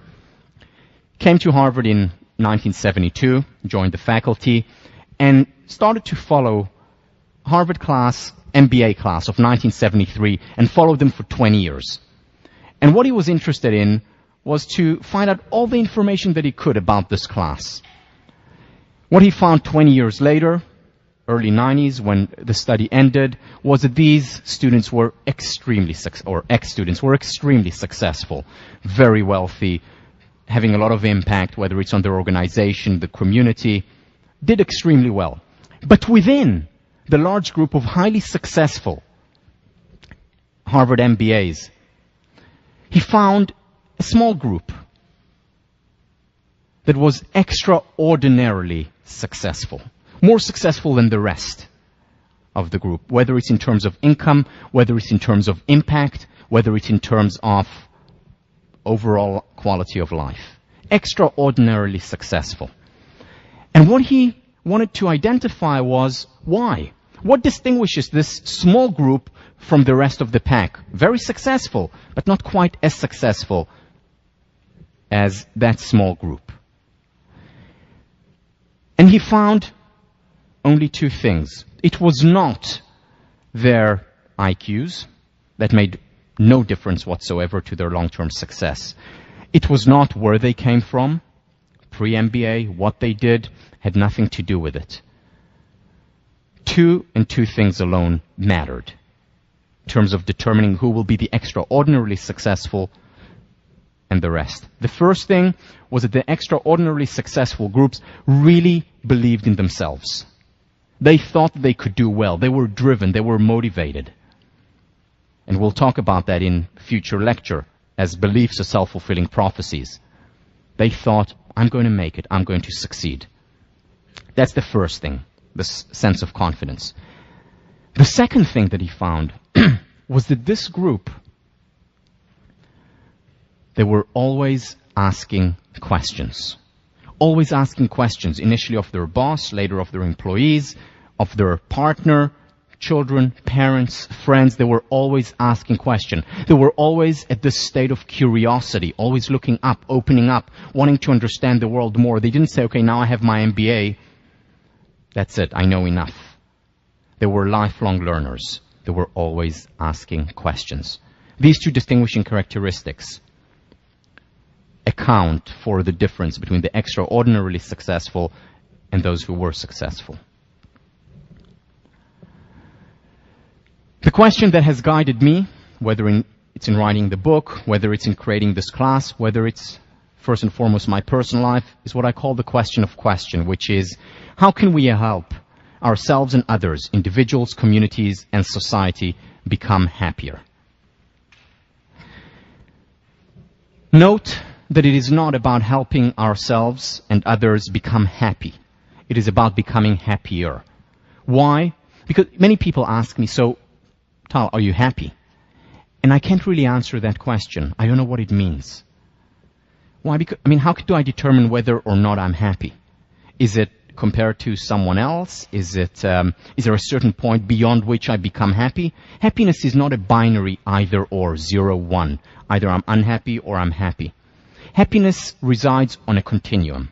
came to Harvard in 1972, joined the faculty, and started to follow Harvard class, MBA class of 1973, and followed them for 20 years. And what he was interested in was to find out all the information that he could about this class. What he found 20 years later, early 90s, when the study ended, was that these students were ex-students were extremely successful, very wealthy, having a lot of impact, whether it's on their organization, the community, did extremely well. But within the large group of highly successful Harvard MBAs, he found a small group that was extraordinarily successful, more successful than the rest of the group, whether it's in terms of income, whether it's in terms of impact, whether it's in terms of overall quality of life. Extraordinarily successful. And what he wanted to identify was why. What distinguishes this small group from the rest of the pack? Very successful, but not quite as successful as that small group. And he found only two things. It was not their IQs that made no difference whatsoever to their long-term success. It was not where they came from, pre-MBA, what they did, had nothing to do with it. Two things alone mattered in terms of determining who will be the extraordinarily successful and the rest. The first thing was that the extraordinarily successful groups really believed in themselves. They thought they could do well. They were driven. They were motivated. And we'll talk about that in future lecture as beliefs are self-fulfilling prophecies. They thought, I'm going to make it. I'm going to succeed. That's the first thing, this sense of confidence. The second thing that he found was that this group, they were always asking questions. Always asking questions, initially of their boss, later of their employees, of their partner, children, parents, friends. They were always asking questions. They were always at this state of curiosity, always looking up, opening up, wanting to understand the world more. They didn't say, okay, now I have my MBA. That's it, I know enough. They were lifelong learners. They were always asking questions. These two distinguishing characteristics account for the difference between the extraordinarily successful and those who were successful. The question that has guided me, whether it's in writing the book, whether it's in creating this class, whether it's first and foremost my personal life, is what I call the question of question, which is, how can we help ourselves and others, individuals, communities, and society become happier? Note that it is not about helping ourselves and others become happy. It is about becoming happier. Why? Because many people ask me, so, Tal, are you happy? And I can't really answer that question. I don't know what it means. Why? Because, how do I determine whether or not I'm happy? Is it compared to someone else? Is there a certain point beyond which I become happy? Happiness is not a binary either or, 0, 1. Either I'm unhappy or I'm happy. Happiness resides on a continuum.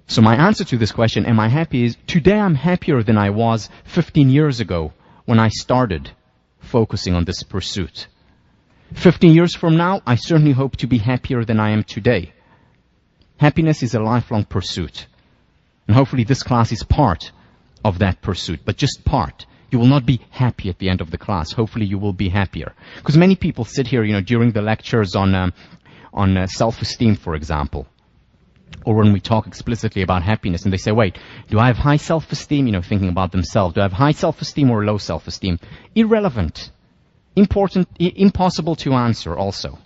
So my answer to this question, am I happy, is today I'm happier than I was 15 years ago when I started focusing on this pursuit. 15 years from now, I certainly hope to be happier than I am today. Happiness is a lifelong pursuit. And hopefully this class is part of that pursuit, but just part. You will not be happy at the end of the class. Hopefully you will be happier. Because many people sit here, during the lectures on self-esteem, for example, or when we talk explicitly about happiness, and they say, wait, do I have high self-esteem, thinking about themselves? Do I have high self-esteem or low self-esteem? Irrelevant. Important, impossible to answer also.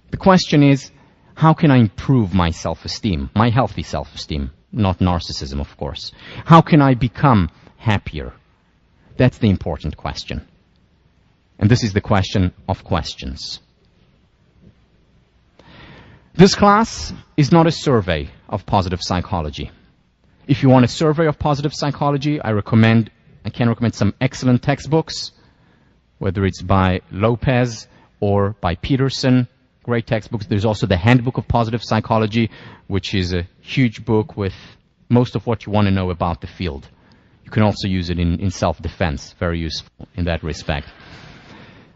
The question is, how can I improve my self-esteem, my healthy self-esteem? Not narcissism, of course. How can I become happier? That's the important question. And this is the question of questions. This class is not a survey of positive psychology. If you want a survey of positive psychology, I can recommend some excellent textbooks, whether it's by Lopez or by Peterson. Great textbooks. There's also the Handbook of Positive Psychology, which is a huge book with most of what you want to know about the field. You can also use it in self-defense. Very useful in that respect.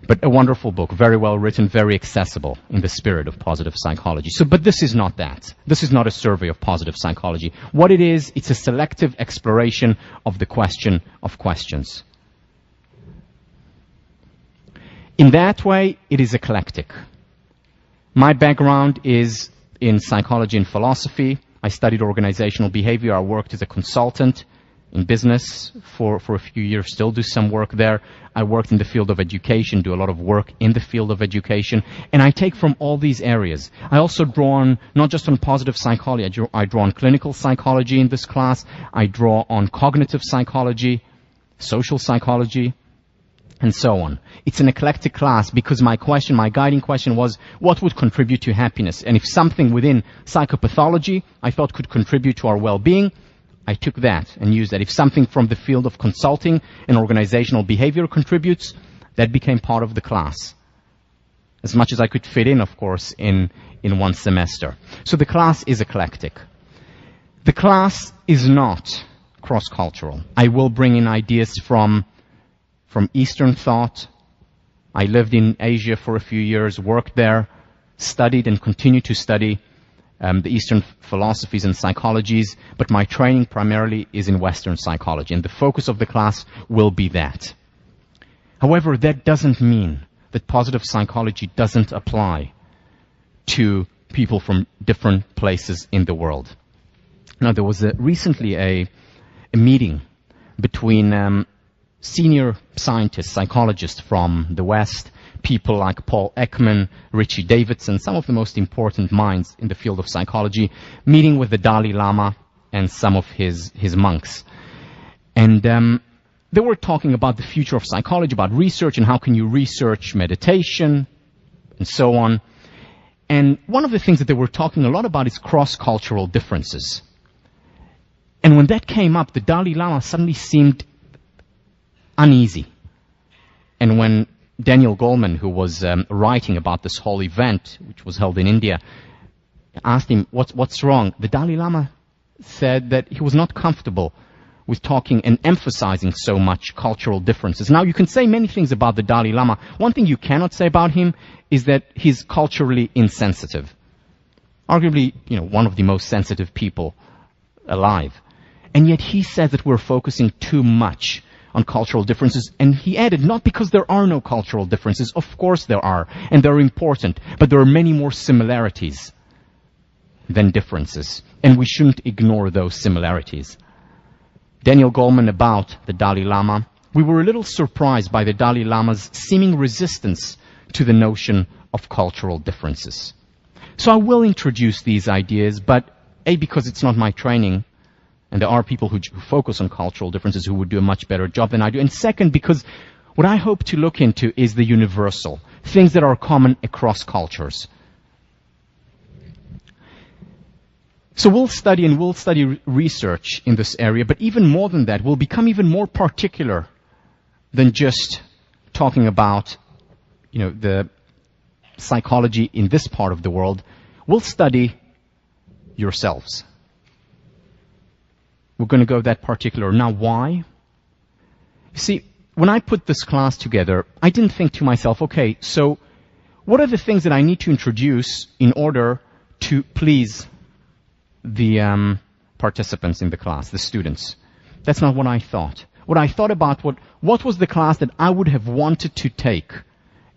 But a wonderful book, very well written, very accessible in the spirit of positive psychology. But this is not that. This is not a survey of positive psychology. What it is, it's a selective exploration of the question of questions. In that way, it is eclectic. My background is in psychology and philosophy. I studied organizational behavior. I worked as a consultant in business for a few years, still do some work there. I worked in the field of education, do a lot of work in the field of education. And I take from all these areas. I also draw on, not just on positive psychology, I draw on clinical psychology in this class. I draw on cognitive psychology, social psychology, and so on. It's an eclectic class because my guiding question was, what would contribute to happiness? And if something within psychopathology I thought could contribute to our well-being, I took that and used that. If something from the field of consulting and organizational behavior contributes, that became part of the class. As much as I could fit in, of course, in one semester. So the class is eclectic. The class is not cross-cultural. I will bring in ideas from Eastern thought. I lived in Asia for a few years, worked there, studied and continue to study the Eastern philosophies and psychologies, but my training primarily is in Western psychology, and the focus of the class will be that. However, that doesn't mean that positive psychology doesn't apply to people from different places in the world. Now, there was recently a meeting between senior scientists, psychologists from the West, people like Paul Ekman, Richie Davidson, some of the most important minds in the field of psychology, meeting with the Dalai Lama and some of his monks. And they were talking about the future of psychology, about research and how can you research meditation and so on. And one of the things that they were talking a lot about is cross-cultural differences. And when that came up, the Dalai Lama suddenly seemed uneasy. And when Daniel Goleman, who was writing about this whole event, which was held in India, asked him, what's wrong? The Dalai Lama said that he was not comfortable with talking and emphasizing so much cultural differences. Now, you can say many things about the Dalai Lama. One thing you cannot say about him is that he's culturally insensitive. Arguably, one of the most sensitive people alive. And yet he says that we're focusing too much on cultural differences. And he added, not because there are no cultural differences. Of course there are, and they're important. But there are many more similarities than differences. And we shouldn't ignore those similarities. Daniel Goleman about the Dalai Lama. We were a little surprised by the Dalai Lama's seeming resistance to the notion of cultural differences. So I will introduce these ideas, but A, because it's not my training, and there are people who focus on cultural differences who would do a much better job than I do. And second, because what I hope to look into is the universal, things that are common across cultures. So we'll study research in this area, but even more than that, we'll become even more particular than just talking about, the psychology in this part of the world. We'll study yourselves. We're going to go that particular. Now, why? You see, when I put this class together, I didn't think to myself, okay, so what are the things that I need to introduce in order to please the participants in the class, the students? That's not what I thought. What I thought about, what was the class that I would have wanted to take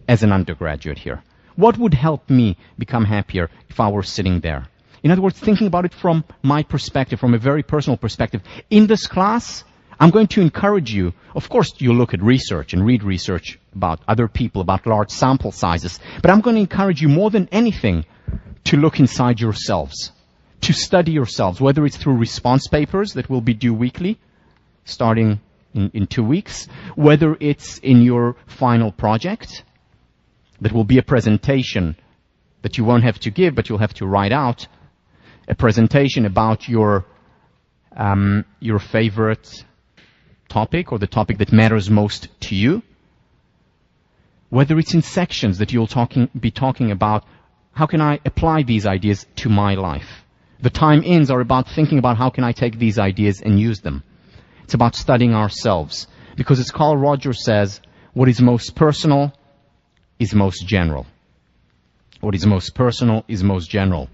as an undergraduate here? What would help me become happier if I were sitting there? In other words, thinking about it from my perspective, from a very personal perspective. In this class, I'm going to encourage you. Of course, you look at research and read research about other people, about large sample sizes. But I'm going to encourage you more than anything to look inside yourselves, to study yourselves, whether it's through response papers that will be due weekly, starting in 2 weeks, whether it's in your final project, that will be a presentation that you won't have to give, but you'll have to write out, a presentation about your favorite topic or the topic that matters most to you. Whether it's in sections that you'll be talking about, how can I apply these ideas to my life? The time-ins are about thinking about how can I take these ideas and use them. It's about studying ourselves. Because as Carl Rogers says, what is most personal is most general. What is most personal is most general.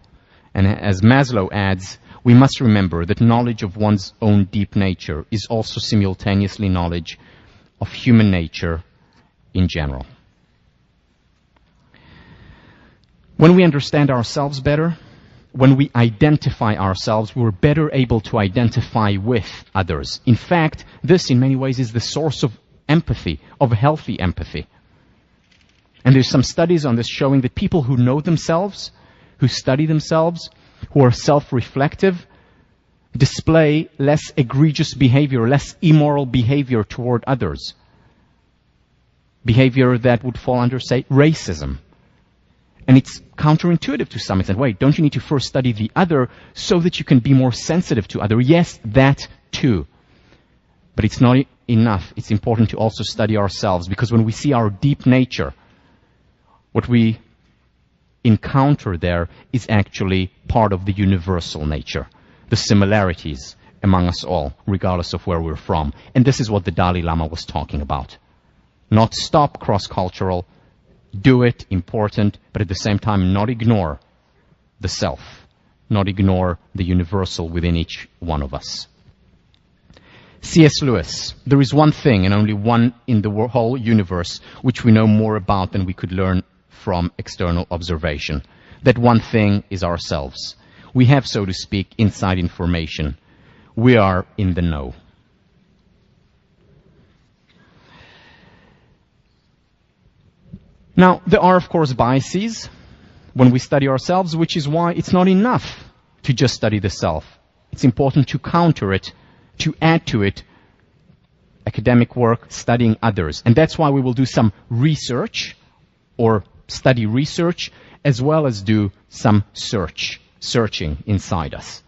And as Maslow adds, we must remember that knowledge of one's own deep nature is also simultaneously knowledge of human nature in general. When we understand ourselves better, when we identify ourselves, we're better able to identify with others. In fact, this in many ways is the source of empathy, of healthy empathy. And there's some studies on this showing that people who know themselves, who study themselves, who are self-reflective, display less egregious behavior, less immoral behavior toward others. Behavior that would fall under, say, racism. And it's counterintuitive to some extent. Wait, don't you need to first study the other so that you can be more sensitive to other? Yes, that too. But it's not enough. It's important to also study ourselves, because when we see our deep nature, what we encounter there is actually part of the universal nature, the similarities among us all, regardless of where we're from. And this is what the Dalai Lama was talking about. Not stop cross-cultural, do it, important, but at the same time not ignore the self, not ignore the universal within each one of us. C.S. Lewis, there is one thing and only one in the whole universe which we know more about than we could learn from external observation. That one thing is ourselves. We have, so to speak, inside information. We are in the know. Now, there are, of course, biases when we study ourselves, which is why it's not enough to just study the self. It's important to counter it, to add to it academic work, studying others. And that's why we will do some research or study research, as well as do some searching inside us.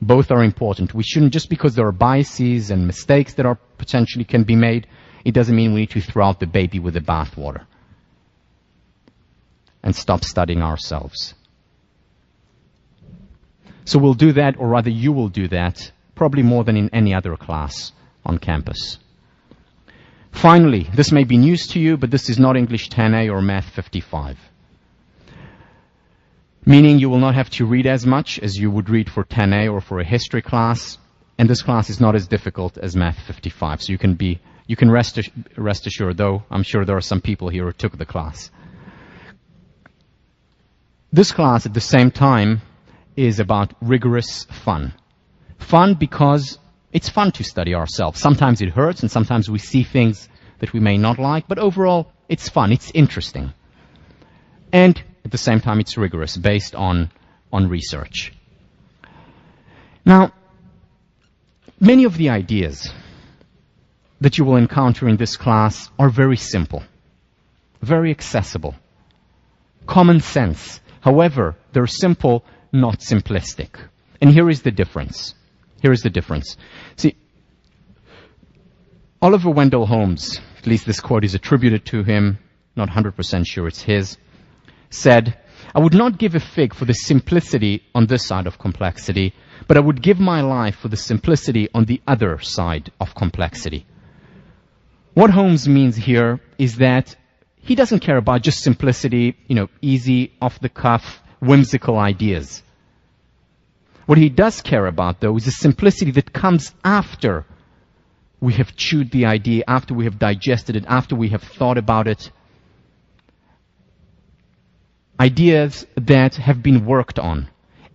Both are important. We shouldn't, just because there are biases and mistakes that are potentially can be made, it doesn't mean we need to throw out the baby with the bathwater and stop studying ourselves. So we'll do that, or rather you will do that, probably more than in any other class on campus. Finally, this may be news to you, but this is not English 10A or Math 55. Meaning you will not have to read as much as you would read for 10A or for a history class, and this class is not as difficult as Math 55. So you can rest assured, though I'm sure there are some people here who took the class. This class, at the same time, is about rigorous fun. Fun because it's fun to study ourselves. Sometimes it hurts, and sometimes we see things that we may not like, but overall, it's fun, it's interesting. And at the same time, it's rigorous, based on research. Now, many of the ideas that you will encounter in this class are very simple, very accessible, common sense. However, they're simple, not simplistic. And here is the difference. Here is the difference. See, Oliver Wendell Holmes, at least this quote is attributed to him, not 100% sure it's his, said, I would not give a fig for the simplicity on this side of complexity, but I would give my life for the simplicity on the other side of complexity. What Holmes means here is that he doesn't care about just simplicity, easy, off-the-cuff, whimsical ideas. What he does care about, though, is the simplicity that comes after we have chewed the idea, after we have digested it, after we have thought about it. Ideas that have been worked on.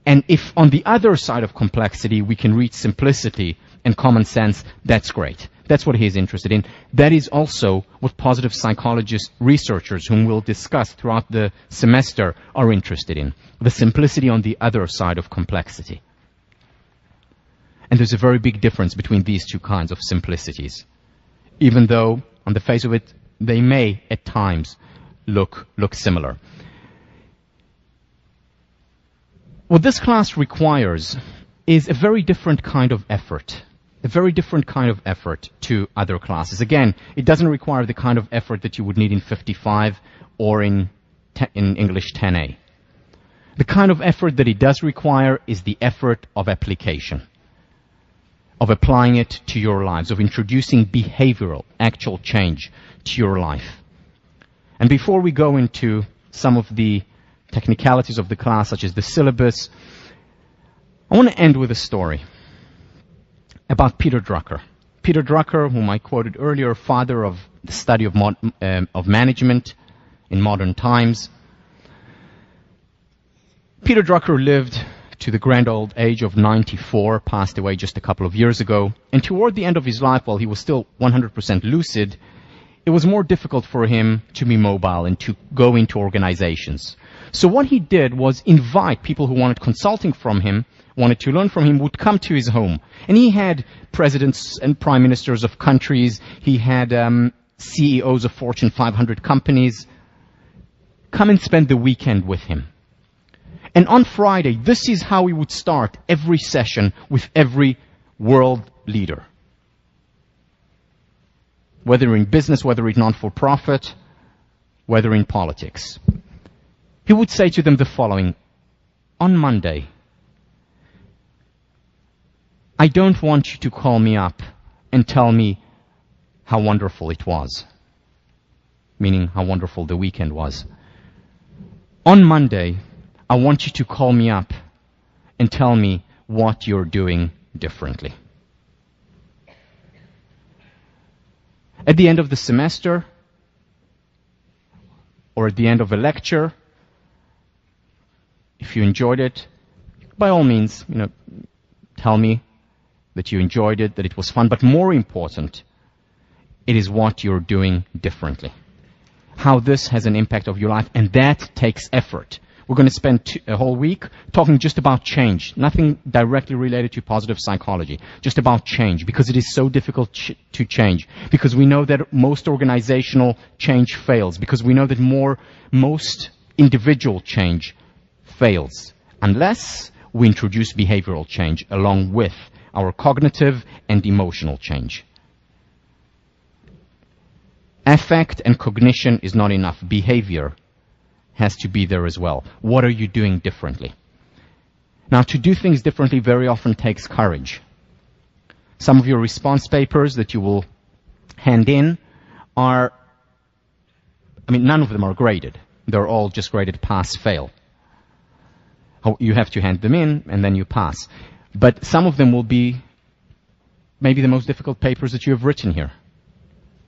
And if on the other side of complexity we can reach simplicity and common sense, that's great. That's what he's interested in. That is also what positive psychologists, researchers, whom we'll discuss throughout the semester, are interested in. The simplicity on the other side of complexity. And there's a very big difference between these two kinds of simplicities. Even though, on the face of it, they may, at times, look similar. What this class requires is a very different kind of effort. A very different kind of effort to other classes. Again, it doesn't require the kind of effort that you would need in 55 or in English 10A. The kind of effort that it does require is the effort of application, of applying it to your lives, of introducing behavioral, actual change to your life. And before we go into some of the technicalities of the class, such as the syllabus, I want to end with a story about Peter Drucker. Peter Drucker, whom I quoted earlier, father of the study of management in modern times. Peter Drucker lived to the grand old age of 94, passed away just a couple of years ago, and toward the end of his life, while he was still 100% lucid, it was more difficult for him to be mobile and to go into organizations. So what he did was invite people who wanted consulting from him, wanted to learn from him, would come to his home. And he had presidents and prime ministers of countries, he had CEOs of Fortune 500 companies come and spend the weekend with him. And on Friday, this is how he would start every session with every world leader. Whether in business, whether in non-for-profit, whether in politics. He would say to them the following: on Monday, I don't want you to call me up and tell me how wonderful it was. Meaning how wonderful the weekend was. On Monday, I want you to call me up and tell me what you're doing differently. At the end of the semester, or at the end of a lecture, if you enjoyed it, by all means, tell me that you enjoyed it, that it was fun. But more important, it is what you're doing differently. How this has an impact on your life, and that takes effort. We're going to spend a whole week talking just about change, nothing directly related to positive psychology, just about change, because it is so difficult to change, because we know that most organizational change fails, because we know that most individual change fails, unless we introduce behavioral change along with our cognitive and emotional change. Affect and cognition is not enough. Behavior has to be there as well. What are you doing differently? Now, to do things differently very often takes courage. Some of your response papers that you will hand in are, none of them are graded. They're all just graded pass, fail. You have to hand them in and then you pass. But some of them will be maybe the most difficult papers that you have written here.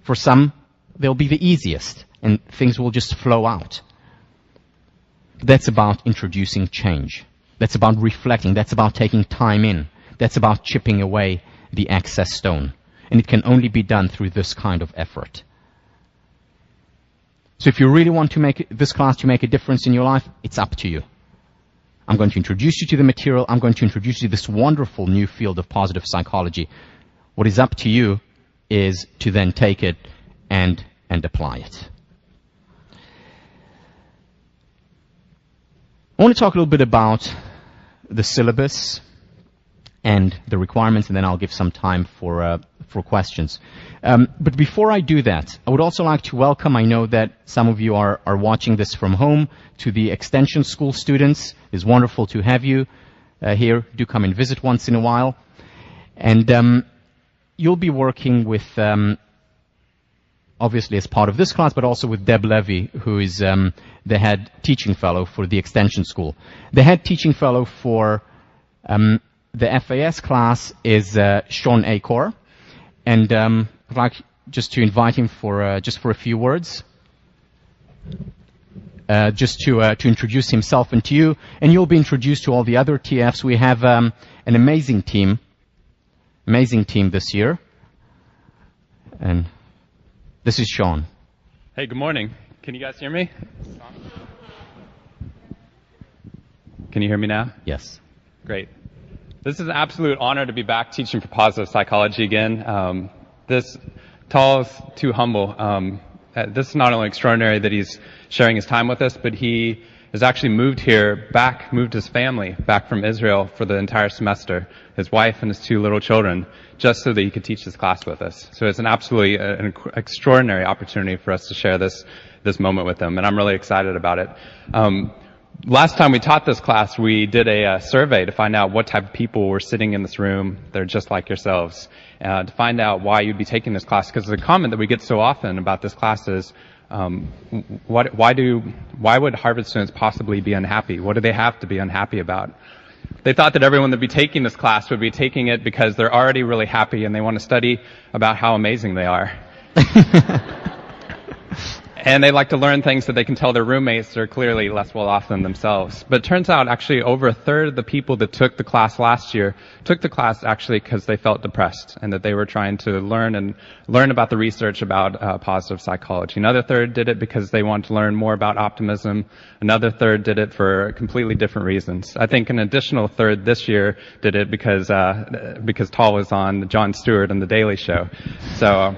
For some, they'll be the easiest and things will just flow out. That's about introducing change. That's about reflecting. That's about taking time in. That's about chipping away the excess stone. And it can only be done through this kind of effort. So if you really want to make this class to make a difference in your life, it's up to you. I'm going to introduce you to the material. I'm going to introduce you to this wonderful new field of positive psychology. What is up to you is to then take it and apply it. I want to talk a little bit about the syllabus and the requirements, and then I'll give some time for questions. But before I do that, I would also like to welcome, I know that some of you are watching this from home, to the Extension School students. It's wonderful to have you here. Do come and visit once in a while. And you'll be working with, obviously as part of this class, but also with Deb Levy, who is the head teaching fellow for the Extension School. The head teaching fellow for the FAS class is Sean Acor, and I'd like just to invite him for a few words, just to introduce himself and to you, and you'll be introduced to all the other TFs. We have an amazing team this year, and this is Sean. Hey, good morning. Can you guys hear me? Can you hear me now? Yes. Great. This is an absolute honor to be back teaching for positive psychology again. This Tal is too humble. This is not only extraordinary that he's sharing his time with us, but he has actually moved his family back from Israel for the entire semester, his wife and his 2 little children, just so that he could teach this class with us. So it's an absolutely an extraordinary opportunity for us to share this moment with him, and I'm really excited about it. Last time we taught this class, we did a survey to find out what type of people were sitting in this room. They're just like yourselves. To find out why you'd be taking this class, because the comment that we get so often about this class is, why would Harvard students possibly be unhappy? What do they have to be unhappy about? They thought that everyone that would be taking this class would be taking it because they're already really happy and they want to study about how amazing they are. And they like to learn things that they can tell their roommates are clearly less well off than themselves. But it turns out actually over a third of the people that took the class last year took the class actually because they felt depressed and that they were trying to learn about the research about positive psychology. Another third did it because they wanted to learn more about optimism. Another third did it for completely different reasons. I think an additional third this year did it because Tal was on Jon Stewart and The Daily Show. So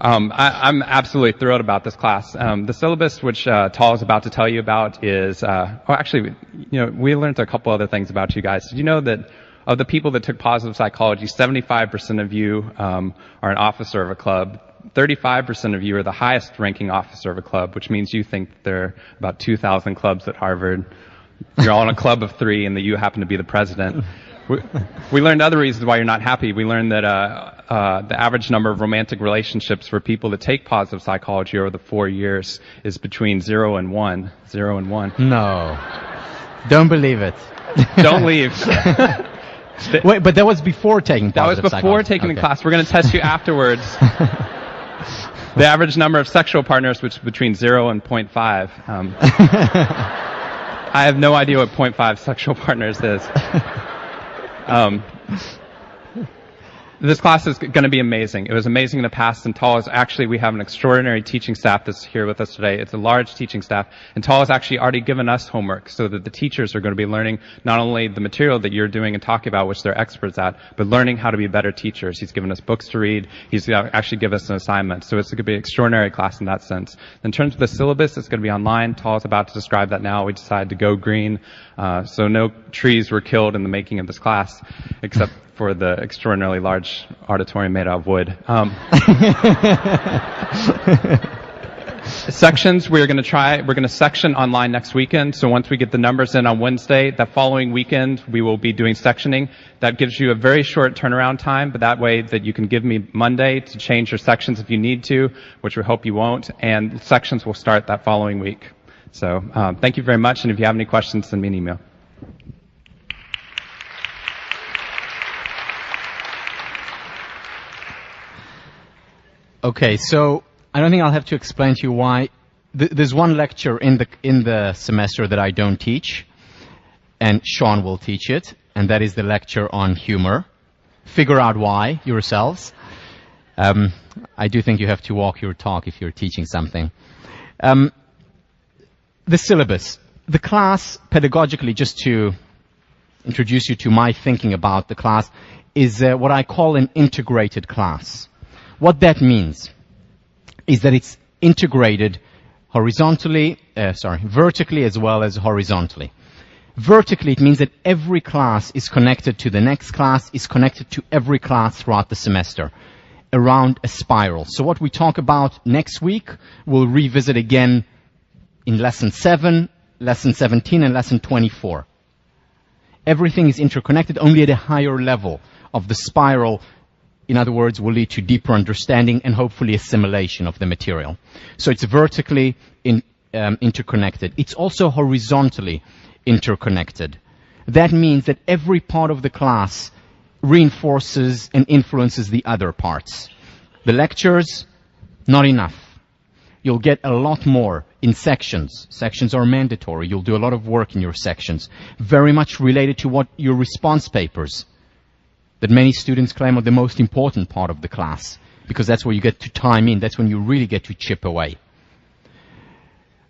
I'm absolutely thrilled about this class. The syllabus, which Tal is about to tell you about, is we learned a couple other things about you guys. Did you know that of the people that took positive psychology, 75% of you are an officer of a club. 35% of you are the highest ranking officer of a club, which means you think there are about 2,000 clubs at Harvard. You're all in a club of 3, and that you happen to be the president. We learned other reasons why you're not happy. We learned that the average number of romantic relationships for people that take positive psychology over the 4 years is between 0 and 1. 0 and 1. No. Don't believe it. Don't leave. Wait, but that was before taking positive psychology. That was before taking the class. We're going to test you afterwards. The average number of sexual partners, which is between 0 and 0.5. I have no idea what 0.5 sexual partners is. This class is going to be amazing. It was amazing in the past, and we have an extraordinary teaching staff that's here with us today. It's a large teaching staff, and Tal has actually already given us homework so that the teachers are going to be learning not only the material that you're doing and talking about, which they're experts at, but learning how to be better teachers. He's given us books to read. He's actually given us an assignment. So it's going to be an extraordinary class in that sense. In terms of the syllabus, it's going to be online. Tal is about to describe that now. We decided to go green, so no trees were killed in the making of this class, except for the extraordinarily large auditorium made out of wood. Sections, we're going to section online next weekend. So once we get the numbers in on Wednesday, that following weekend, we will be doing sectioning. That gives you a very short turnaround time, but that way that you can give me Monday to change your sections if you need to, which we hope you won't, and sections will start that following week. So thank you very much, and if you have any questions, send me an email. Okay, so I don't think I'll have to explain to you why. There's one lecture in the semester that I don't teach, and Sean will teach it, and that is the lecture on humor. Figure out why yourselves. I do think you have to walk your talk if you're teaching something. The syllabus. The class, pedagogically, just to introduce you to my thinking about the class, is what I call an integrated class. What that means is that it's integrated vertically as well as horizontally. Vertically, it means that every class is connected to the next class, is connected to every class throughout the semester, around a spiral. So what we talk about next week, we'll revisit again in lesson 7, lesson 17, and lesson 24. Everything is interconnected only at a higher level of the spiral. In other words, will lead to deeper understanding and hopefully assimilation of the material. So it's vertically interconnected. It's also horizontally interconnected. That means that every part of the class reinforces and influences the other parts. The lectures, not enough. You'll get a lot more in sections. Sections are mandatory. You'll do a lot of work in your sections. Very much related to what your response papers that many students claim are the most important part of the class, because that's where you get to time in. That's when you really get to chip away.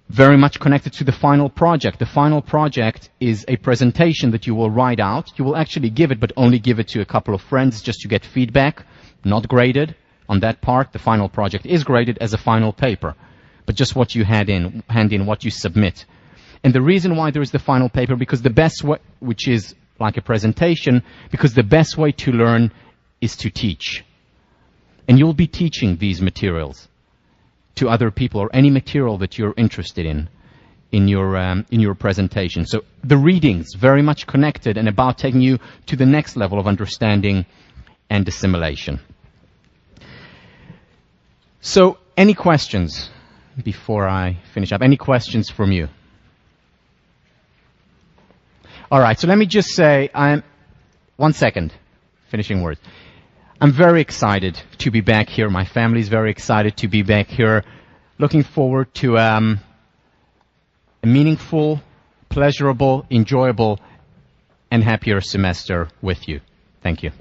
Very much connected to the final project. The final project is a presentation that you will write out. You will actually give it, but only give it to a couple of friends just to get feedback, not graded. On that part, the final project is graded as a final paper, but just what you hand in, what you submit. And the reason why there is the final paper, because the best way, which is like a presentation, because the best way to learn is to teach. And you'll be teaching these materials to other people, or any material that you're interested in your presentation. So the readings, very much connected and about taking you to the next level of understanding and assimilation. So any questions before I finish up? Any questions from you? All right, so let me just say, one second, finishing words. I'm very excited to be back here. My family's very excited to be back here. Looking forward to a meaningful, pleasurable, enjoyable, and happier semester with you. Thank you.